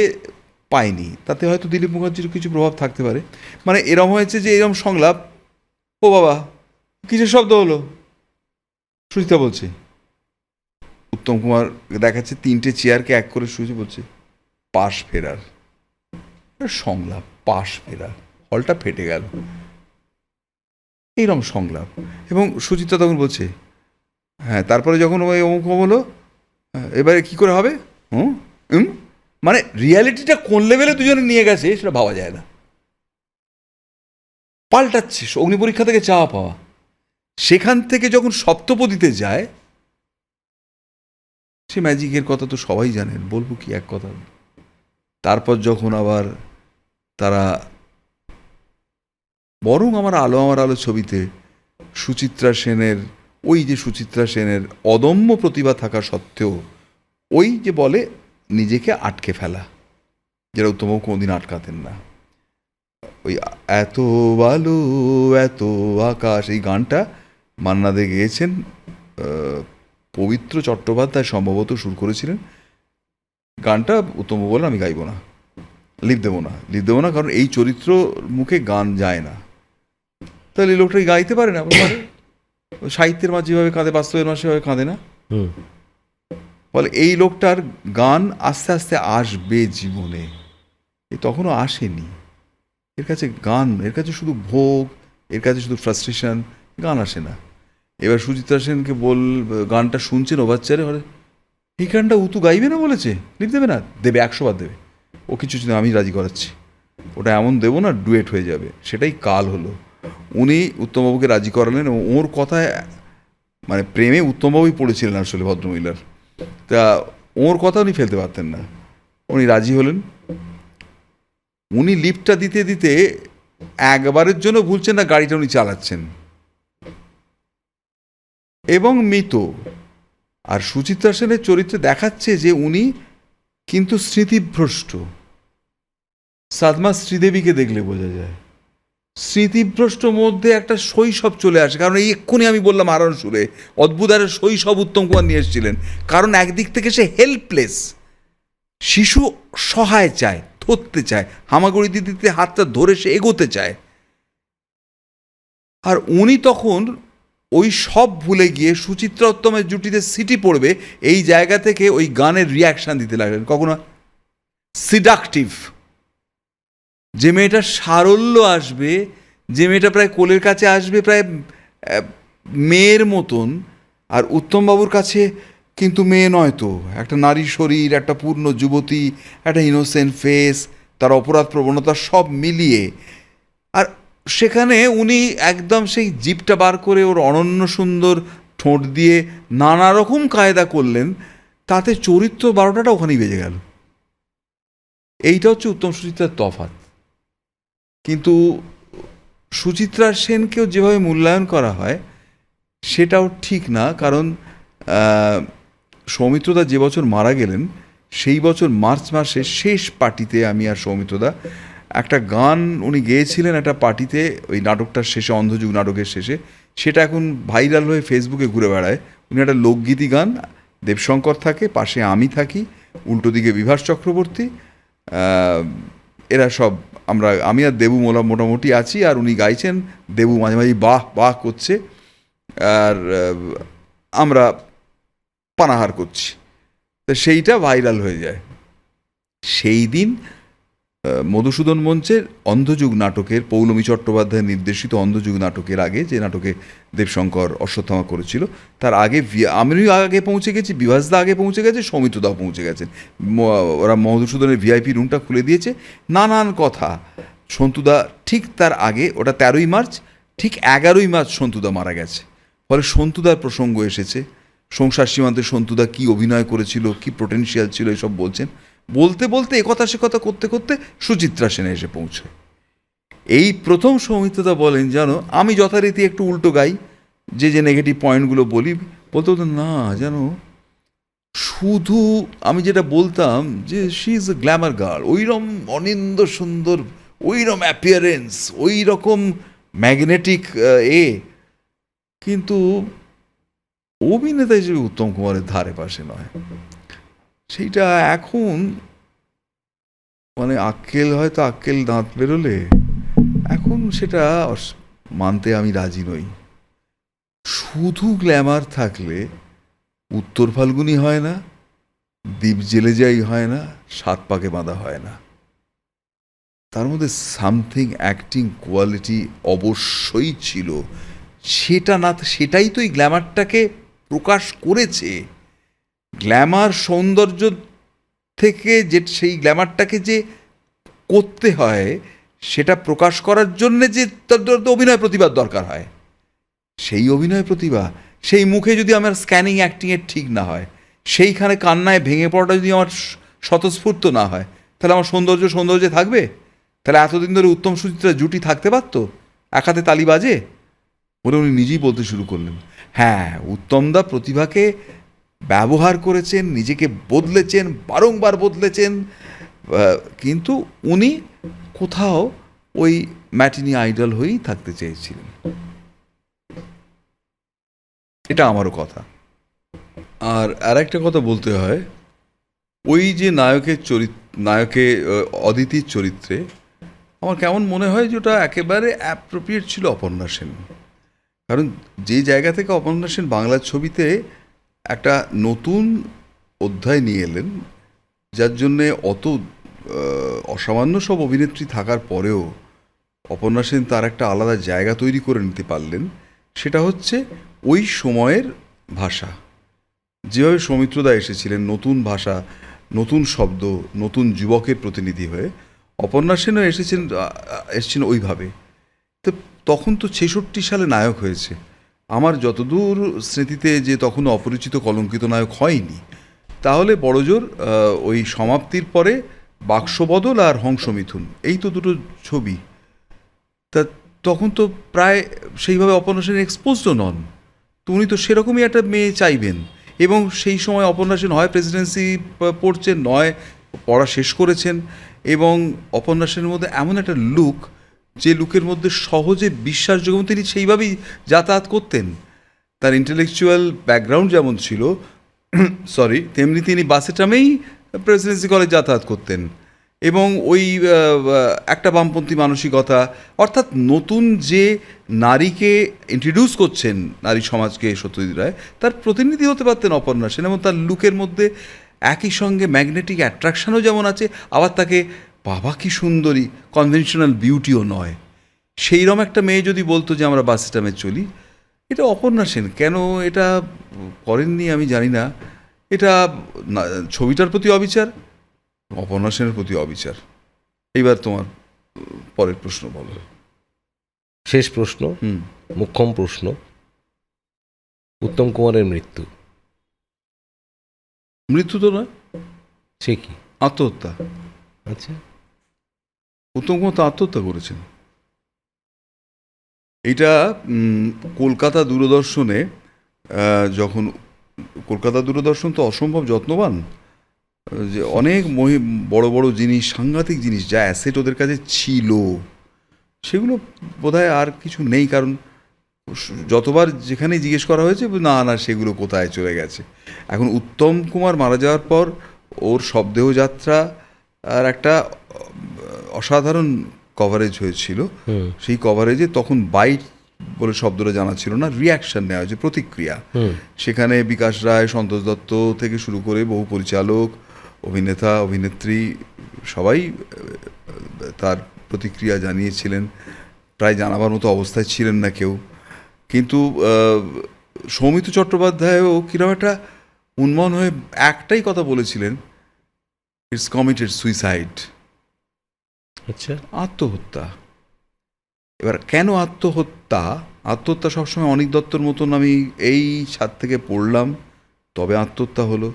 S1: পাইনি, তাতে হয়তো দিলীপ মুখার্জির কিছু প্রভাব থাকতে পারে। মানে এরম হয়েছে যে এরম সংলাপ, ও বাবা কিসের শব্দ হলো, সুচিত্রা বলছে, উত্তম কুমার দেখাচ্ছে 3টে চেয়ারকে এক করে সুচি বলছে পাশ ফেরার সংলাপ, পাশ ফেরার, হলটা ফেটে গেল, এইরকম সংলাপ। এবং সুচিত্রা তখন বলছে হ্যাঁ, তারপরে যখন ওই অমুক হলো, এবারে কি করে হবে, মানে রিয়ালিটিটা কোন লেভেলে দুজনে নিয়ে গেছে সেটা ভাবা যায় না। পাল্টাচ্ছে, অগ্নি পরীক্ষা থেকে চাওয়া পাওয়া, সেখান থেকে যখন সপ্তপদীতে যায়, সে ম্যাজিকের কথা তো সবাই জানেন, বলবো কি এক কথা। তারপর যখন আবার তারা, বরং আমার আলো ছবিতে সুচিত্রা সেনের, ওই যে সুচিত্রা সেনের অদম্য প্রতিভা থাকা সত্ত্বেও ওই যে বলে নিজেকে আটকে ফেলা, যেটা উত্তমবাবু কোনোদিন আটকাতেন না, ওই এত বালু এত আকাশ, এই গানটা মান্না দে গেয়েছেন, পবিত্র চট্টোপাধ্যায় সম্ভবত সুর করেছিলেন গানটা। উত্তমবাবু বলেন আমি গাইব না, লিপ দেবো না, কারণ এই চরিত্র মুখে গান যায় না। তাহলে এই লোকটা গাইতে পারে না, সাহিত্যের মাঝে যেভাবে কাঁদে, বাস্তবের মাঝে সেভাবে কাঁদে না। বলে এই লোকটার গান আস্তে আস্তে আসবে জীবনে, তখনও আসেনি। এর কাছে গান, এর কাছে শুধু ভোগ, এর কাছে শুধু ফ্রাস্ট্রেশন, গান আসে না। এবার সুচিত্রা সেনকে গানটা শুনছেন ওভারচারে, এই গানটা উতু গাইবে না বলেছে, লিখ দেবে না, দেবে, 100 বার দেবে, ও কিছু আমি রাজি করাচ্ছি, ওটা এমন দেবো না ডুয়েট হয়ে যাবে। সেটাই কাল হলো, উনি উত্তমবাবুকে রাজি করালেন এবং ওর কথায়, মানে প্রেমে উত্তমবাবুই পড়েছিলেন আসলে ভদ্রমহিলার, তা ওর কথা উনি ফেলতে পারতেন না, উনি রাজি হলেন। উনি লিফটটা দিতে দিতে একবারের জন্য ভুলছেন না গাড়িটা উনি চালাচ্ছেন, এবং মৃত। আর সুচিত্রা সেনের চরিত্রে দেখাচ্ছে যে উনি কিন্তু স্মৃতিভ্রষ্ট। সাদমা শ্রীদেবীকে দেখলে বোঝা যায় স্মৃতিভ্রষ্ট মধ্যে একটা শৈশব চলে আসে, কারণ এই এক্ষুনি আমি বললাম আরণ সুরে অদ্ভুত আরে শৈশব উত্তম কুমার নিয়ে এসেছিলেন, কারণ একদিক থেকে সে হেল্পলেস, শিশু সহায় চায়, ধরতে চায়, হামাগুড়ি দিতে হাতটা ধরে সে এগোতে চায়। আর উনি তখন ওই সব ভুলে গিয়ে সুচিত্রা উত্তমের জুটিতে সিটি পড়বে এই জায়গা থেকে ওই গানের রিয়াকশান দিতে লাগলেন, কখনো সিডাকটিভ, যে মেয়েটার সারল্য আসবে, যে মেয়েটা প্রায় কোলের কাছে আসবে প্রায় মেয়ের মতন, আর উত্তমবাবুর কাছে কিন্তু মেয়ে নয় তো, একটা নারী শরীর, একটা পূর্ণ যুবতী, একটা ইনোসেন্ট ফেস, তার অপরাধ প্রবণতা সব মিলিয়ে। আর সেখানে উনি একদম সেই জিপটা বার করে ওর অনন্য সুন্দর ঠোঁট দিয়ে নানা রকম কায়দা করলেন, তাতে চরিত্র 12টাটা ওখানেই বেজে গেল। এইটা হচ্ছে উত্তম সুচিত্রার তফাৎ। কিন্তু সুচিত্রা সেনকেও যেভাবে মূল্যায়ন করা হয় সেটাও ঠিক না, কারণ সৌমিত্রদা যে বছর মারা গেলেন সেই বছর মার্চ মাসের শেষ পার্টিতে আমি আর সৌমিত্রদা একটা গান উনি গেয়েছিলেন একটা পার্টিতে, ওই নাটকটার শেষে, অন্ধযুগ নাটকের শেষে, সেটা এখন ভাইরাল হয়ে ফেসবুকে ঘুরে বেড়ায়। উনি একটা লোকগীতি গান, দেবশঙ্কর থাকে, পাশে আমি থাকি, উল্টো দিকে বিভাস চক্রবর্তী, এরা সব আমি আর দেবু মোটামুটি আছি, আর উনি গাইছেন, দেবু মাঝে মাঝে বাহ বাহ করছে, আর আমরা পানাহার করছি। তো সেইটা ভাইরাল হয়ে যায়। সেই দিন মধুসূদন মঞ্চের অন্ধযুগ নাটকের, পৌলমী চট্টোপাধ্যায়ের নির্দেশিত অন্ধযুগ নাটকের আগে, যে নাটকে দেবশঙ্কর অশ্বত্থামা করেছিল, তার আগে আমিও আগে পৌঁছে গেছি, বিভাসদা আগে পৌঁছে গেছে, সৌমিত্রদাও পৌঁছে গেছেন। ওরা মধুসূদনের ভিআইপি রুমটা খুলে দিয়েছে, নানান কথা। সন্তুদা ঠিক তার আগে, ওটা 13ই মার্চ, ঠিক 11ই মার্চ সন্তুদা মারা গেছে। ফলে সন্তুদার প্রসঙ্গ এসেছে, সংসার সীমান্তে সন্তুদা কী অভিনয় করেছিল, কী পোটেনশিয়াল ছিল, এসব বলছেন। বলতে বলতে একথা সে কথা করতে করতে সুচিত্রা সেনে এসে পৌঁছয়। এই প্রথম সৌমিত্রদা বলেন, জানো আমি যথারীতি একটু উল্টো গাই, যে নেগেটিভ পয়েন্টগুলো বলি, বলতে বলতে না জানো, শুধু আমি যেটা বলতাম যে she is a Glamour girl, ওইরকম অনিন্দ সুন্দর, ওইরকম অ্যাপিয়ারেন্স, ওই রকম ম্যাগনেটিক কিন্তু অভিনেতা হিসেবে উত্তম কুমারের ধারে পাশে নয়। সেইটা এখন মানে হয়তো আক্কেল দাঁত বেরোলে এখন সেটা মানতে আমি রাজি নই। শুধু গ্ল্যামার থাকলে উত্তর ফাল্গুনি হয় না, দ্বীপ জেলে যাই হয় না, সাত পাকে বাঁধা হয় না। তার মধ্যে সামথিং অ্যাক্টিং কোয়ালিটি অবশ্যই ছিল। সেটা না, সেটাই তো এই গ্ল্যামারটাকে প্রকাশ করেছে। গ্ল্যামার সৌন্দর্য থেকে যে সেই গ্ল্যামারটাকে যে করতে হয়, সেটা প্রকাশ করার জন্যে যে তার অভিনয় প্রতিভার দরকার হয়, সেই অভিনয় প্রতিভা, সেই মুখে যদি আমার স্ক্যানিং অ্যাক্টিংয়ের ঠিক না হয়, সেইখানে কান্নায় ভেঙে পড়াটা যদি আমার স্বতঃস্ফূর্ত না হয়, তাহলে আমার সৌন্দর্যে থাকবে? তাহলে এতদিন ধরে উত্তম সুচিত্রা জুটি থাকতে পারতো? এক হাতে তালি বাজে বলে উনি নিজেই বলতে শুরু করলেন। হ্যাঁ, উত্তমদা প্রতিভাকে ব্যবহার করেছেন, নিজেকে বদলেছেন, বারংবার বদলেছেন, কিন্তু উনি কোথাও ওই ম্যাটিনি আইডল হয়েই থাকতে চেয়েছিলেন। এটা আমারও কথা। আর একটা কথা বলতে হয়, ওই যে নায়কে অদিতির চরিত্রে আমার কেমন মনে হয় যে ওটা একেবারে অ্যাপ্রোপ্রিয়েট ছিল অপর্ণা সেন। কারণ যে জায়গা থেকে অপর্ণা সেন বাংলা ছবিতে একটা নতুন অধ্যায় নিয়ে এলেন, যার জন্যে অত অসামান্য সব অভিনেত্রী থাকার পরেও অপর্ণা সেন তার একটা আলাদা জায়গা তৈরি করে নিতে পারলেন। সেটা হচ্ছে ওই সময়ের ভাষা। যেভাবে সৌমিত্রদা এসেছিলেন নতুন ভাষা, নতুন শব্দ, নতুন যুবকের প্রতিনিধি হয়ে, অপর্ণা সেনও এসেছেন ওইভাবে। তো তখন তো ৬৬ সালে নায়ক হয়েছে। আমার যতদূর স্মৃতিতে যে তখনও অপরিচিত কলঙ্কিত নায়ক হয়নি। তাহলে বড়জোর ওই সমাপ্তির পরে বাক্সবদল আর হংসমিথুন, এই তো দুটো ছবি। তা তখন তো প্রায় সেইভাবে অপর্ণা সেন এক্সপোজডও নন। তো উনি তো সেরকমই একটা মেয়ে চাইবেন। এবং সেই সময় অপর্ণা সেন হয় প্রেসিডেন্সি পড়ছেন, নয় পড়া শেষ করেছেন। এবং অপর্ণা সেনের মধ্যে এমন একটা লুক, যে লুকের মধ্যে সহজে বিশ্বাসযোগ্য, তিনি সেইভাবেই যাতায়াত করতেন। তার ইন্টেলেকচুয়াল ব্যাকগ্রাউন্ড যেমন ছিল তেমনি তিনি বাসে ট্রামেই প্রেসিডেন্সি কলেজ যাতায়াত করতেন। এবং ওই একটা বামপন্থী মানসিকতা, অর্থাৎ নতুন যে নারীকে ইন্ট্রোডিউস করছেন নারী সমাজকে সত্যজিৎ রায়, তার প্রতিনিধি হতে পারতেন অপর্ণা সেন। এবং তার লুকের মধ্যে একই সঙ্গে ম্যাগনেটিক অ্যাট্রাকশনও যেমন আছে, আবার তাকে বাবা কি সুন্দরী, কনভেনশনাল বিউটিও নয়। সেইরকম একটা মেয়ে যদি বলতো যে আমরা বাস স্ট্যামে চলি, এটা অপর্ণা সেন কেন এটা করেননি আমি জানি না। এটা ছবিটার প্রতি অবিচার, অপর্ণা সেনের প্রতি অবিচার। এইবার তোমার পরের প্রশ্ন বলো।
S3: শেষ প্রশ্ন, মুখ্যম প্রশ্ন, উত্তম কুমারের মৃত্যু।
S1: মৃত্যু তো নয়,
S3: সে কি?
S1: আত্মহত্যা।
S3: আচ্ছা,
S1: উত্তম কুমার তো আত্মহত্যা করেছেন। এটা কলকাতা দূরদর্শনে যখন, কলকাতা দূরদর্শন তো অসম্ভব যত্নবান, যে অনেক বড় বড় জিনিস, সাংঘাতিক জিনিস, যা অ্যাসেট ওদের কাছে ছিল, সেগুলো বোধহয় আর কিছু নেই। কারণ যতবার যেখানেই জিজ্ঞেস করা হয়েছে, না না সেগুলো কোথায় চলে গেছে। এখন উত্তম কুমার মারা যাওয়ার পর ওর শবদেহযাত্রা আর একটা অসাধারণ কভারেজ হয়েছিল। সেই কভারেজে তখন বাইট বলে শব্দটা জানা ছিল না, রিয়াকশন নেওয়া হয়েছে, প্রতিক্রিয়া। সেখানে বিকাশ রায়, সন্তোষ দত্ত থেকে শুরু করে বহু পরিচালক, অভিনেতা, অভিনেত্রী সবাই তার প্রতিক্রিয়া জানিয়েছিলেন। প্রায় জানাবার মতো অবস্থায় ছিলেন না কেউ। কিন্তু সৌমিত্র চট্টোপাধ্যায়ও কিরকম একটা উন্মন হয়ে একটাই কথা বলেছিলেন, ইটস কমিটেড সুইসাইড।
S3: আচ্ছা,
S1: আত্মহত্যা। এবার কেন আত্মহত্যা? আত্মহত্যা সবসময় অনিক দত্তর মতন আমি এই ছাদ থেকে পড়লাম তবে আত্মহত্যা হলো,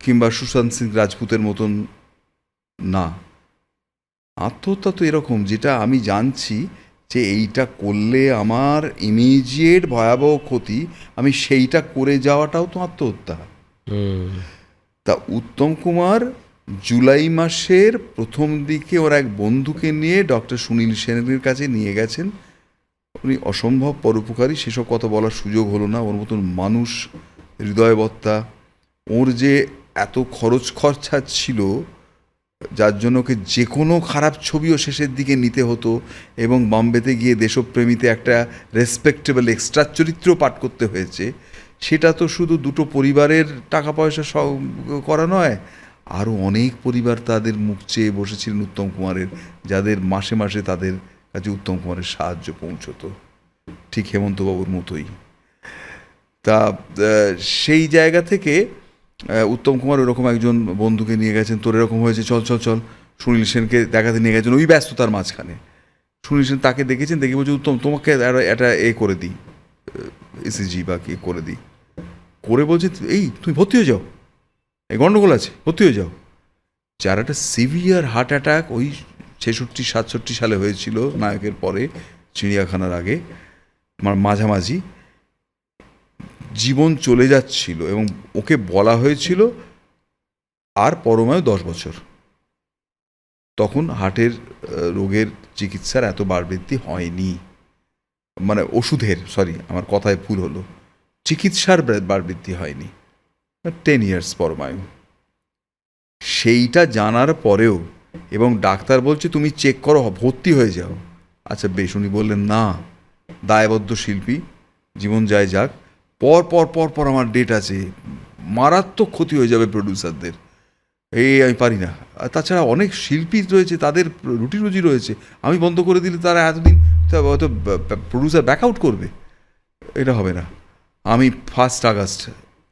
S1: কিংবা সুশান্ত সিং রাজপুতের মতন না। আত্মহত্যা তো এরকম, যেটা আমি জানছি যে এইটা করলে আমার ইমিডিয়েট ভয়াবহ ক্ষতি, আমি সেইটা করে যাওয়াটাও তো আত্মহত্যা। তা উত্তম কুমার জুলাই মাসের প্রথম দিকে ওর এক বন্ধুকে নিয়ে ডক্টর সুনীল সেনের কাছে নিয়ে গেছেন। উনি অসম্ভব পরোপকারী, সেসব কথা বলার সুযোগ হলো না। ওর মতন মানুষ, হৃদয়বত্তা, ওর যে এত খরচা ছিল, যার জন্য ওকে যে কোনো খারাপ ছবিও শেষের দিকে নিতে হতো, এবং বম্বেতে গিয়ে দেশপ্রেমীতে একটা রেসপেক্টেবল এক্সট্রা চরিত্র পাঠ করতে হয়েছে। সেটা তো শুধু দুটো পরিবারের টাকা পয়সা করা নয়, আরও অনেক পরিবার তাদের মুখ চেয়ে বসেছিলেন উত্তম কুমারের, যাদের মাসে মাসে তাদের কাছে উত্তম কুমারের সাহায্য পৌঁছতো, ঠিক হেমন্তবাবুর মতোই। তা সেই জায়গা থেকে উত্তম কুমার ওরকম একজন বন্ধুকে নিয়ে গেছেন, তোর এরকম হয়েছে, চল চল চল, সুনীল সেনকে দেখাতে নিয়ে গেছেন ওই ব্যস্ততার মাঝখানে। সুনীল সেন তাকে দেখেছেন, দেখে বলছে উত্তম তোমাকে একটা করে দিই, ইসিজি বা কি করে দিই, করে বলছে এই তুমি ভর্তি হয়ে যাও, এই গণ্ডগোল আছে, ভর্তি হয়ে যাও। যার একটা সিভিয়ার হার্ট অ্যাটাক ওই 66-67 সালে হয়েছিল, নায়কের পরে, চিড়িয়াখানার আগে, মাঝামাঝি জীবন চলে যাচ্ছিল, এবং ওকে বলা হয়েছিল আর পরমায়ু 10 বছর। তখন হার্টের রোগের চিকিৎসার এত বাড়বৃদ্ধি হয়নি, মানে ওষুধের, সরি আমার কথায় ভুল হলো, চিকিৎসার বাড়বৃদ্ধি হয়নি, 10 years পরমায়ু। সেইটা জানার পরেও, এবং ডাক্তার বলছে তুমি চেক করো, ভর্তি হয়ে যাও। আচ্ছা বেশ, উনি বললেন না, দায়বদ্ধ শিল্পী, জীবন যায় যাক, পর পর পর পর আমার ডেট আছে, মারাত্মক ক্ষতি হয়ে যাবে প্রডিউসারদের, আমি পারি না। আর তাছাড়া অনেক শিল্পী রয়েছে, তাদের রুটি রুজি রয়েছে, আমি বন্ধ করে দিলে তারা এতদিন হয়তো প্রডিউসার ব্যাক আউট করবে, এটা হবে না। আমি 1 আগস্ট,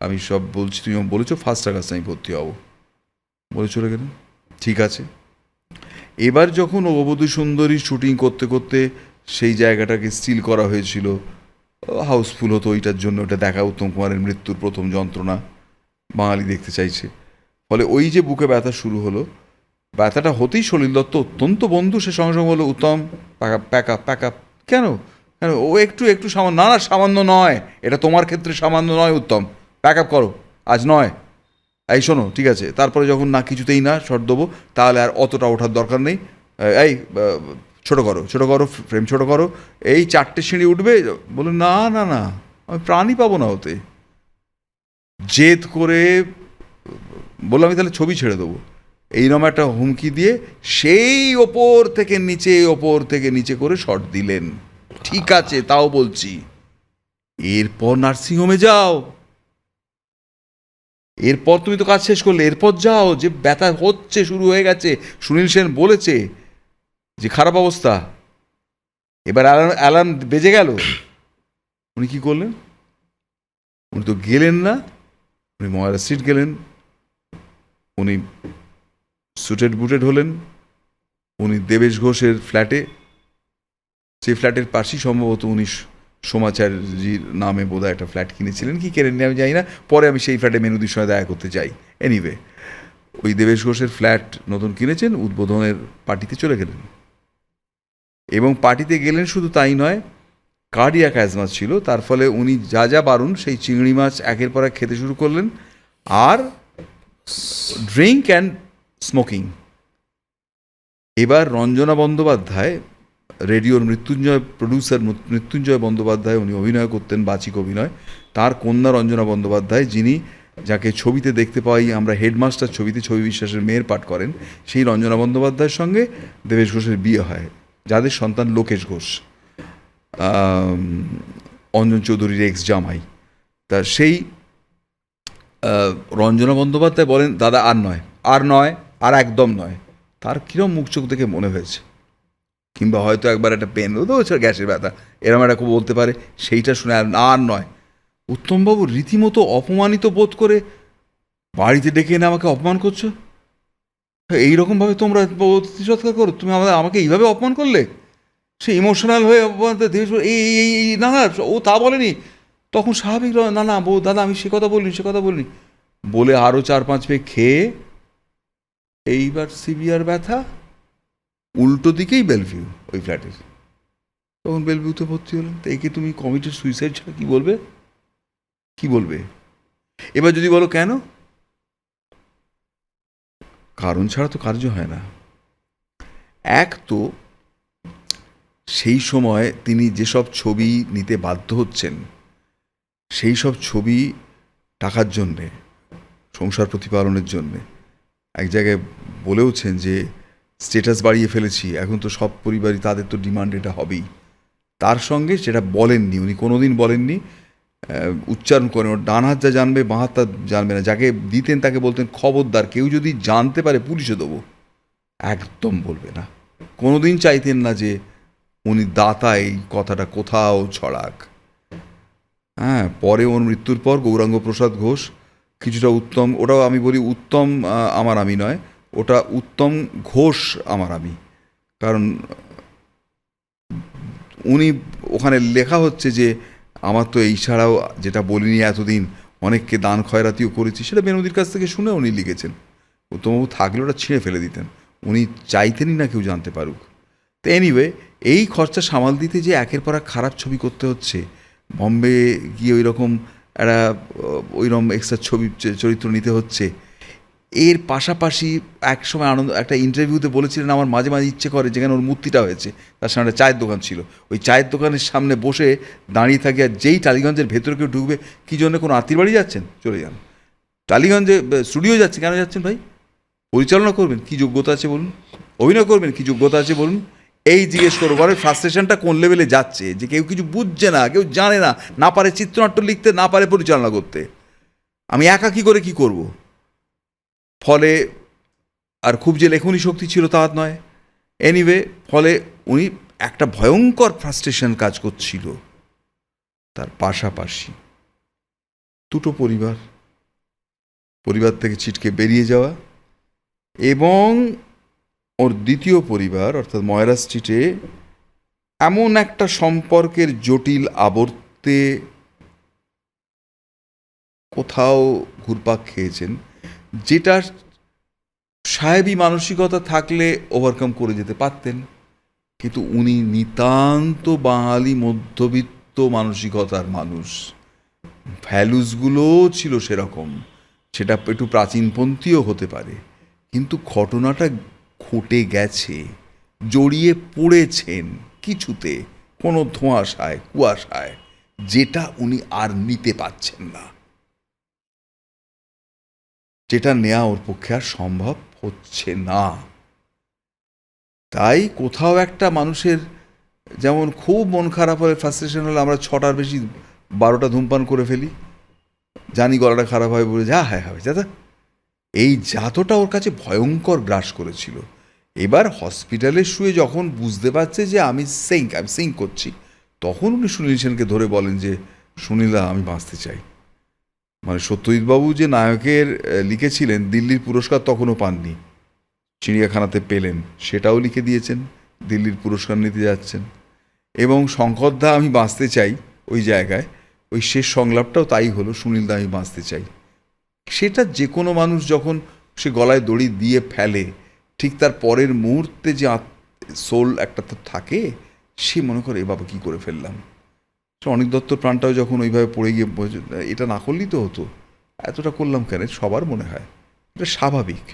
S1: আমি সব বলছি, তুমি বলেছো 1 আগস্ট আমি ভর্তি হবো, বলে চলে গেলেন। ঠিক আছে, এবার যখন অবধূ সুন্দরী শুটিং করতে করতে সেই জায়গাটাকে স্টিল করা হয়েছিল, হাউসফুল হতো ওইটার জন্য, ওটা দেখা উত্তম কুমারের মৃত্যুর প্রথম যন্ত্রণা বাঙালি দেখতে চাইছে, ফলে ওই যে বুকে ব্যথা শুরু হলো, ব্যথাটা হতেই সলিল দত্ত অত্যন্ত বন্ধু, সে সঙ্গে সঙ্গে বললো উত্তম প্যাক আপ। কেন কেন ও একটু একটু সামান্য, না সামান্য নয়, এটা তোমার ক্ষেত্রে সামান্য নয় উত্তম, প্যাক আপ করো, আজ নয়, এই শোনো ঠিক আছে। তারপরে যখন না কিছুতেই না শর্ট দেবো, তাহলে আর অতটা ওঠার দরকার নেই, এই ছোটো করো ফ্রেম ছোটো করো, এই 4টে সিঁড়ি উঠবে, বলে না না না আমি প্রাণই পাবো না ওতে। জেদ করে বললাম আমি তাহলে ছবি ছেড়ে দেবো, এইরকম একটা হুমকি দিয়ে সেই ওপর থেকে নিচে করে শর্ট দিলেন। ঠিক আছে, তাও বলছি, এরপর নার্সিংহোমে যাও, এরপর তুমি তো কাজ শেষ করলে, এরপর যাও, যে ব্যথা হচ্ছে শুরু হয়ে গেছে, সুনীল সেন বলেছে যে খারাপ অবস্থা, এবার অ্যালার্ম বেজে গেল, উনি কি করলেন? উনি তো গেলেন না, উনি ময়রা স্ট্রিট গেলেন, উনি সুটেড বুটেড হলেন, উনি দেবেশ ঘোষের ফ্ল্যাটে, সেই ফ্ল্যাটের পাশেই সম্ভবত উনি সোমাচার্যির নামে বোধহয় একটা ফ্ল্যাট কিনেছিলেন, কি কেনেননি আমি জানি না, পরে আমি সেই ফ্ল্যাটে মেনুদির সঙ্গে দেখা করতে যাই। এনিওয়ে, ওই দেবেশ ঘোষের ফ্ল্যাট নতুন কিনেছেন, উদ্বোধনের পার্টিতে চলে গেলেন, এবং পার্টিতে গেলেন শুধু তাই নয়, কার্ডিয়াক অ্যাজমা ছিল, তার ফলে উনি যা যা বারণ সেই চিংড়ি মাছ একের পর এক খেতে শুরু করলেন, আর ড্রিঙ্ক অ্যান্ড স্মোকিং। এবার রঞ্জনা বন্দ্যোপাধ্যায়, রেডিওর মৃত্যুঞ্জয় প্রডিউসার মৃত্যুঞ্জয় বন্দ্যোপাধ্যায়, উনি অভিনয় করতেন, বাচিক অভিনয়, তার কন্যা রঞ্জনা বন্দ্যোপাধ্যায়, যিনি যাকে ছবিতে দেখতে পাই আমরা হেডমাস্টার ছবিতে, ছবি বিশ্বাসের মেয়ের পাঠ করেন, সেই রঞ্জনা বন্দ্যোপাধ্যায়ের সঙ্গে দেবেশ ঘোষের বিয়ে হয়, যাদের সন্তান লোকেশ ঘোষ, অঞ্জন চৌধুরীর এক্স জামাই। তা সেই রঞ্জনা বন্দ্যোপাধ্যায় বলেন দাদা আর একদম নয়। তার কীরকম মুখ চোখ দেখে মনে হয়েছে, কিংবা হয়তো একবার একটা পেন হতো, গ্যাসের ব্যথা, এরম একটা খুব বলতে পারে, সেইটা শুনে আর নয়। উত্তমবাবু রীতিমতো অপমানিত বোধ করে, বাড়িতে ডেকে এনে আমাকে অপমান করছো, এইরকমভাবে তোমরা অতিথি সৎকার করো, তুমি আমাকে এইভাবে অপমান করলে, সে ইমোশনাল হয়ে এই না না ও তা বলেনি, তখন স্বাভাবিক না না বউ দাদা আমি সে কথা বলিনি বলে আরও 4-5 পেগ খেয়ে, এইবার সিভিয়ার ব্যথা, উল্টো দিকেই বেলভিউ ওই ফ্ল্যাটের, তখন বেলভিউতে ভর্তি হলেন। তো একে তুমি কমিটেড সুইসাইড ছাড়া কি বলবে? এবার যদি বলো কেন, কারণ ছাড়া তো কার্য হয় না। এক তো সেই সময় তিনি যেসব ছবি নিতে বাধ্য হচ্ছেন, সেই সব ছবি টাকার জন্যে, সংসার প্রতিপালনের জন্যে, এক জায়গায় বলেওছেন যে স্ট্যাটাস বাড়িয়ে ফেলেছি, এখন তো সব পরিবারই, তাদের তো ডিমান্ড এটা হবেই। তার সঙ্গে সেটা বলেননি, উনি কোনোদিন বলেননি, উচ্চারণ করেন, ওর ডান হাত যা জানবে বাঁ হাত তা জানবে না। যাকে দিতেন তাকে বলতেন খবরদার কেউ যদি জানতে পারে পুলিশে দেবো, একদম বলবে না। কোনোদিন চাইতেন না যে উনি দাতা এই কথাটা কোথাও ছড়াক। হ্যাঁ, পরে ওর মৃত্যুর পর গৌরাঙ্গ প্রসাদ ঘোষ কিছুটা উত্তম, ওটাও আমি বলি উত্তম আমার আমি নয়, ওটা উত্তম ঘোষ আমার আমি, কারণ উনি ওখানে লেখা হচ্ছে যে আমার তো এই ছাড়াও যেটা বলিনি এতদিন অনেককে দান খয়রাতিও করেছি, সেটা বেনজির কাছ থেকে শুনে উনি লিখেছেন। উত্তমবাবু থাকলে ওটা ছিঁড়ে ফেলে দিতেন, উনি চাইতেনই না কেউ জানতে পারুক। তো এনিওয়ে, এই খরচা সামাল দিতে যে একের পর এক খারাপ ছবি করতে হচ্ছে, বম্বে গিয়ে ওই রকম একটা ওইরকম এক্সট্রা ছবি চরিত্র নিতে হচ্ছে, এর পাশাপাশি এক সময় একটা ইন্টারভিউতে বলেছিলেন আমার মাঝে মাঝে ইচ্ছে করে, যেখানে ওর মূর্তিটা হয়েছে তার সামনে একটা চায়ের দোকান ছিল, ওই চায়ের দোকানের সামনে বসে দাঁড়িয়ে থাকি, আর যেই টালিগঞ্জের ভেতরে কেউ ঢুকবে, কী জন্য কোনো আত্মীয় বাড়ি যাচ্ছেন চলে যান, টালিগঞ্জে স্টুডিও যাচ্ছে কেন যাচ্ছেন ভাই, পরিচালনা করবেন কী যোগ্যতা আছে বলুন, অভিনয় করবেন কী যোগ্যতা আছে বলুন, এই জিজ্ঞেস করবো। ঘরের ফ্রাস্ট্রেশনটা কোন লেভেলে যাচ্ছে, যে কেউ কিছু বুঝছে না, কেউ জানে না, না পারে চিত্রনাট্য লিখতে, না পারে পরিচালনা করতে, আমি একা কী করে কী করব। ফলে আর খুব যে লেখনী শক্তি ছিল তা নয়। এনিওয়ে, ফলে উনি একটা ভয়ঙ্কর ফ্রাস্ট্রেশন কাজ করছিল। তার পাশাপাশি দুটো পরিবার থেকে ছিটকে বেরিয়ে যাওয়া, এবং ওর দ্বিতীয় পরিবার অর্থাৎ ময়রা স্ট্রিটে এমন একটা সম্পর্কের জটিল আবর্তে কোথাও ঘুরপাক খেয়েছেন, যেটা সাহেবী মানসিকতা থাকলে ওভারকাম করে যেতে পারতেন, কিন্তু উনি নিতান্ত বাঙালি মধ্যবিত্ত মানসিকতার মানুষ, ভ্যালুসগুলো ছিল সেরকম, সেটা একটু প্রাচীনপন্থীও হতে পারে, কিন্তু ঘটনাটা ঘটে গেছে, জড়িয়ে পড়েছেন কিছুতে, কোনো ধোঁয়াশায় কুয়াশায়, যেটা উনি আর নিতে পারছেন না, যেটা নেওয়া ওর পক্ষে আর সম্ভব হচ্ছে না। তাই কোথাও একটা মানুষের যেমন খুব মন খারাপ হলে, ফ্রাস্ট্রেশন হলে আমরা 6টার বেশি 12টা ধূমপান করে ফেলি, জানি গলাটা খারাপ হয় বলে, যা হ্যাঁ হবে দাদা, এই জাতটা ওর কাছে ভয়ঙ্কর গ্রাস করেছিল। এবার হসপিটালে শুয়ে যখন বুঝতে পারছে যে আমি সিঙ্ক করছি, তখন উনি সুনীল সেনকে ধরে বলেন যে সুনীলা আমি বাঁচতে চাই। মানে সত্যজিৎবাবু যে নায়কের লিখেছিলেন, দিল্লির পুরস্কার তখনও পাননি, চিড়িয়াখানাতে পেলেন, সেটাও লিখে দিয়েছেন, দিল্লির পুরস্কার নিতে যাচ্ছেন। এবং শঙ্করদা আমি বাঁচতে চাই ওই জায়গায়, ওই শেষ সংলাপটাও তাই হলো, সুনীলদা আমি বাঁচতে চাই। সেটা যে কোনো মানুষ যখন সে গলায় দড়ি দিয়ে ফেলে, ঠিক তার পরের মুহূর্তে যে সোল একটা তো থাকে, সে মনে করে এ বাবা কী করে ফেললাম। অনিক দত্তর প্রাণটাও যখন ওইভাবে পড়ে গিয়ে, এটা না করলেই তো হতো, এতটা করলাম কেন, সবার মনে হয়, এটা স্বাভাবিক।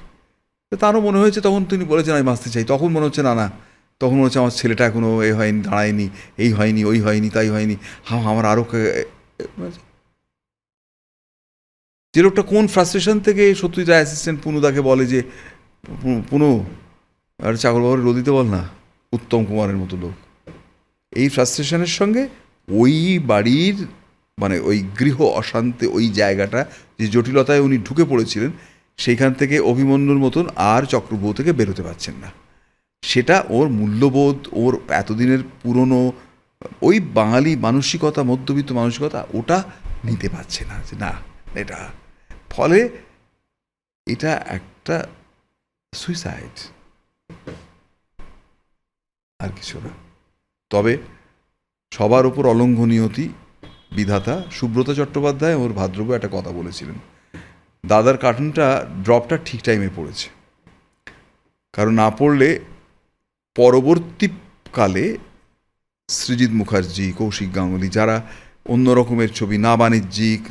S1: তারও মনে হয়েছে, তখন তিনি বলেছেন আমি বাঁচতে চাই, তখন মনে হচ্ছে না, তখন মনে হচ্ছে আমার ছেলেটা এখনও এ হয়নি, দাঁড়ায়নি, এই হয়নি, ওই হয়নি, তাই হয়নি, আমার আরও যে লোকটা কোন ফ্রাস্ট্রেশন থেকে সত্যজিৎ অ্যাসিস্ট্যান্ট পুনুদাকে বলে যে পুনু আর চাকরবাবুর রদিতে বল না, উত্তম কুমারের মতো লোক, এই ফ্রাস্ট্রেশনের সঙ্গে ওই বাড়ির মানে ওই গৃহ অশান্তি, ওই জায়গাটা যে জটিলতায় উনি ঢুকে পড়েছিলেন, সেইখান থেকে অভিমন্যুর মতন আর চক্রবর্তী থেকে বেরোতে পারছেন না। সেটা ওর মূল্যবোধ, ওর এতদিনের পুরনো ওই বাঙালি মানসিকতা, মধ্যবিত্ত মানসিকতা, ওটা নিতে পারছে না, যে না এটা, ফলে এটা একটা সুইসাইড, আর কিছু না। তবে সবার উপর অলঙ্ঘনীয়তি বিধাতা। সুব্রত চট্টোপাধ্যায় ওর ভাদ্রব্য একটা কথা বলেছিলেন, দাদার কার্টুনটা ড্রপটা ঠিক টাইমে পড়েছে, কারণ না পড়লে পরবর্তীকালে সৃজিত মুখার্জি, কৌশিক গাঙ্গুলি, যারা অন্য রকমের ছবি, না বাণিজ্যিক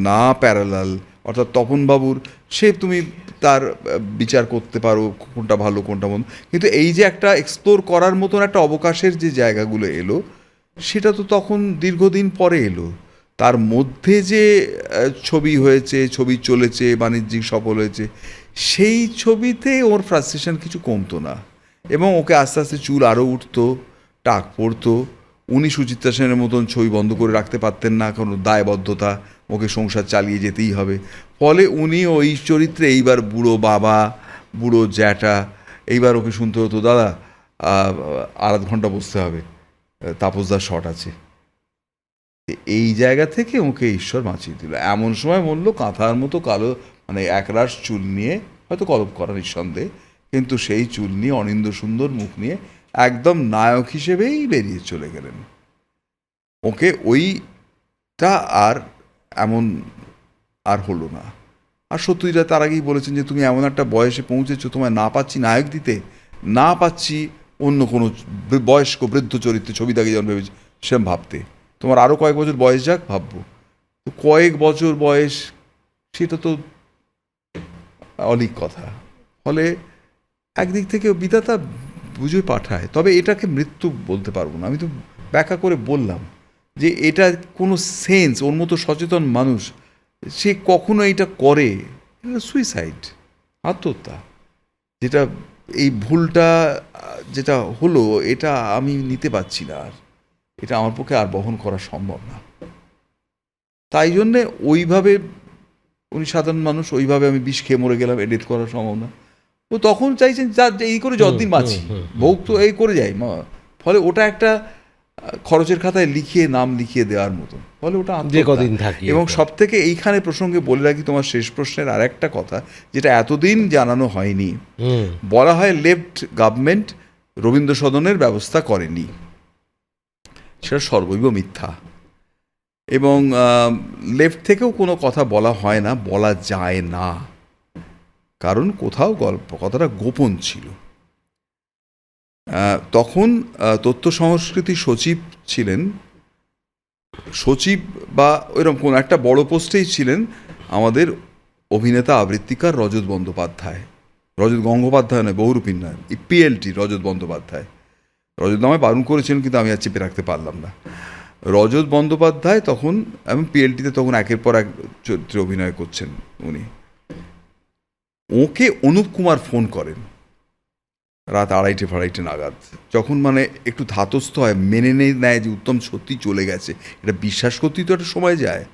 S1: না প্যারালাল, অর্থাৎ তপনবাবুর, সে তুমি তার বিচার করতে পারো কোনটা ভালো কোনটা মন্দ, কিন্তু এই যে একটা এক্সপ্লোর করার মতন একটা অবকাশের যে জায়গাগুলো এলো, সেটা তো তখন দীর্ঘদিন পরে এলো। তার মধ্যে যে ছবি হয়েছে, ছবি চলেছে, বাণিজ্যিক সফল হয়েছে, সেই ছবিতে ওর ফ্রাস্ট্রেশন কিছু কমতো না, এবং ওকে আস্তে আস্তে চুল আরও উঠতো, টাক পড়তো। উনি সুচিত্রা সেনের মতন ছবি বন্ধ করে রাখতে পারতেন না, কারণ দায়বদ্ধতা, ওকে সংসার চালিয়ে যেতেই হবে। ফলে উনি ওই চরিত্রে এইবার বুড়ো বাবা, বুড়ো জ্যাঠা, এইবার ওকে শুনতে হতো, দাদা 8.5 ঘন্টা বসতে হবে, তাপসদার শট আছে। এই জায়গা থেকে ওকে ঈশ্বর বাঁচিয়ে দিল। এমন সময় বললো কাঁথার মতো কালো, মানে একরাশ চুল নিয়ে, হয়তো কলপ করা নিঃসন্দেহে, কিন্তু সেই চুল নিয়ে, অনিন্দ্য সুন্দর মুখ নিয়ে একদম নায়ক হিসেবেই বেরিয়ে চলে গেলেন। ওকে ওইটা আর এমন আর হলো না। আর সত্যিটা তার আগেই বলেছেন যে তুমি এমন একটা বয়সে পৌঁছেছো, তোমায় না পাচ্ছি নায়ক দিতে, না পাচ্ছি অন্য কোনো বয়স্ক বৃদ্ধ চরিত্রে ছবি দেখে যেমন ভেবেছি সেরকম ভাবতে, তোমার আরও কয়েক বছর বয়স যাক ভাববো। তো কয়েক বছর বয়স, সেটা তো অনেক কথা। ফলে একদিক থেকে বিধাতা বুঝে পাঠায়। তবে এটাকে মৃত্যু বলতে পারবো না। আমি তো ব্যাখ্যা করে বললাম যে এটা কোনো সেন্স, ওর মতো সচেতন মানুষ সে কখনো এটা করে, এটা সুইসাইড, আত্মহত্যা। যেটা এই ভুলটা যেটা হলো, এটা আমি নিতে পারছি না, আর এটা আমার পক্ষে আর বহন করা সম্ভব না। তাই জন্যে ওইভাবে, উনি সাধারণ মানুষ, ওইভাবে আমি বিষ খেয়ে মরে গেলাম, এডিট করা সম্ভব না। ও তখন চাইছেন যা এই করে যতদিন বাঁচি, ভোগ তো এই করে যাই। ফলে ওটা একটা খরচের খাতায় লিখিয়ে, নাম লিখিয়ে দেওয়ার মতো। ফলে ওটা
S3: যে কদিন থাকি।
S1: এবং সব থেকে এইখানে প্রসঙ্গে বলে রাখি তোমার শেষ প্রশ্নের আর একটা কথা, যেটা এতদিন জানানো হয়নি। বলা হয় লেফট গভর্নমেন্ট রবীন্দ্র সদনের ব্যবস্থা করেনি, সেটা সর্বৈব মিথ্যা। এবং লেফট থেকেও কোনো কথা বলা হয় না, বলা যায় না, কারণ কোথাও কথাটা গোপন ছিল। তখন তথ্য সংস্কৃতি সচিব ছিলেন, সচিব বা ওইরকম কোনো একটা বড় পোস্টেই ছিলেন আমাদের অভিনেতা আবৃত্তিকার রজত বন্দ্যোপাধ্যায়। রজত গঙ্গোপাধ্যায় নয়, বহুরূপীর নয়, পিএলটি রজত বন্দ্যোপাধ্যায়। রজত নামে বারণ করেছিলেন, কিন্তু আমি আর চেপে রাখতে পারলাম না। রজত বন্দ্যোপাধ্যায় তখন, এবং পিএলটিতে তখন একের পর এক চরিত্রে অভিনয় করছেন উনি। ওকে অনুপ কুমার ফোন করেন রাত 2:30 নাগাদ, যখন মানে একটু ধাতস্থ হয়, মেনে নেয় যে উত্তম সত্যি চলে গেছে, এটা বিশ্বাস করতেই তো একটা সময় যায়।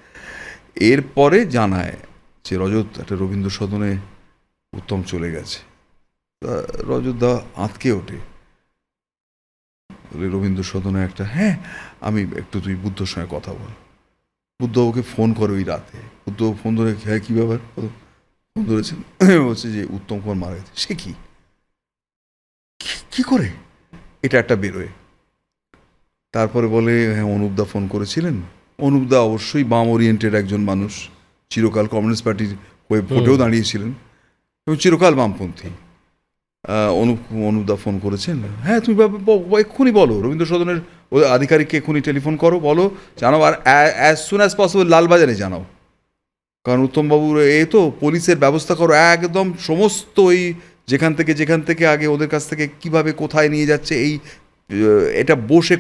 S1: এরপরে জানায় যে রজত, একটা রবীন্দ্র সদনে উত্তম চলে গেছে। রজত দা আঁতকে ওঠে, বলে রবীন্দ্র সদনে একটা, হ্যাঁ আমি একটু, তুই বুদ্ধর সঙ্গে কথা বল। বুদ্ধ ওকে ফোন করে ওই রাতে। বুদ্ধ ফোন ধরে, হ্যাঁ কী ব্যাপার, ফোন ধরেছেন, বলছে যে উত্তম কুমার মারা গেছে। সে কি করে এটা একটা বেরোয়। তারপরে বলে, হ্যাঁ অনুপদা ফোন করেছিলেন। অনুপদা অবশ্যই বাম ওরিয়েন্টেড একজন মানুষ, চিরকাল কমিউনিস্ট পার্টির হয়ে ভোটেও দাঁড়িয়েছিলেন এবং চিরকাল বামপন্থী। অনুপদা ফোন করেছেন, হ্যাঁ তুমি এক্ষুনি বলো, রবীন্দ্র সদনের আধিকারিককে এক্ষুনি টেলিফোন করো, বলো, জানাও, আর অ্যাজ সুন অ্যাজ পসিবল লালবাজারে জানাও, কারণ উত্তমবাবুর তো পুলিশের ব্যবস্থা করো একদম, সমস্ত ওই যেখান থেকে আগে ওদের কাছ থেকে কিভাবে কোথায় নিয়ে যাচ্ছে, এটা বসে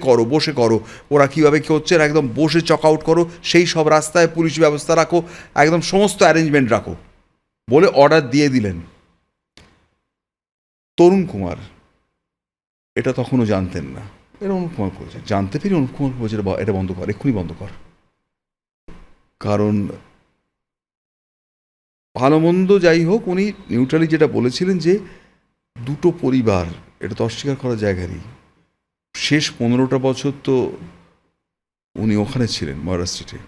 S1: করো, ওরা কীভাবে কী হচ্ছে একদম বসে চক আউট করো, সেই সব রাস্তায় পুলিশ ব্যবস্থা রাখো, একদম সমস্ত অ্যারেঞ্জমেন্ট রাখো বলে অর্ডার দিয়ে দিলেন। তরুণ কুমার এটা তখনও জানতেন না, এটা অনুপ কুমার করেছে। জানতে পেরে অনুপ কুমার বলছে এটা বন্ধ কর, এক্ষুনি বন্ধ কর। কারণ ভালো মন্দ যাই হোক, উনি নিউট্রালি যেটা বলেছিলেন যে দুটো পরিবার, এটা তো অস্বীকার করার জায়গা নেই। শেষ 15টা বছর তো উনি ওখানে ছিলেন, ময়রা স্ট্রিটে।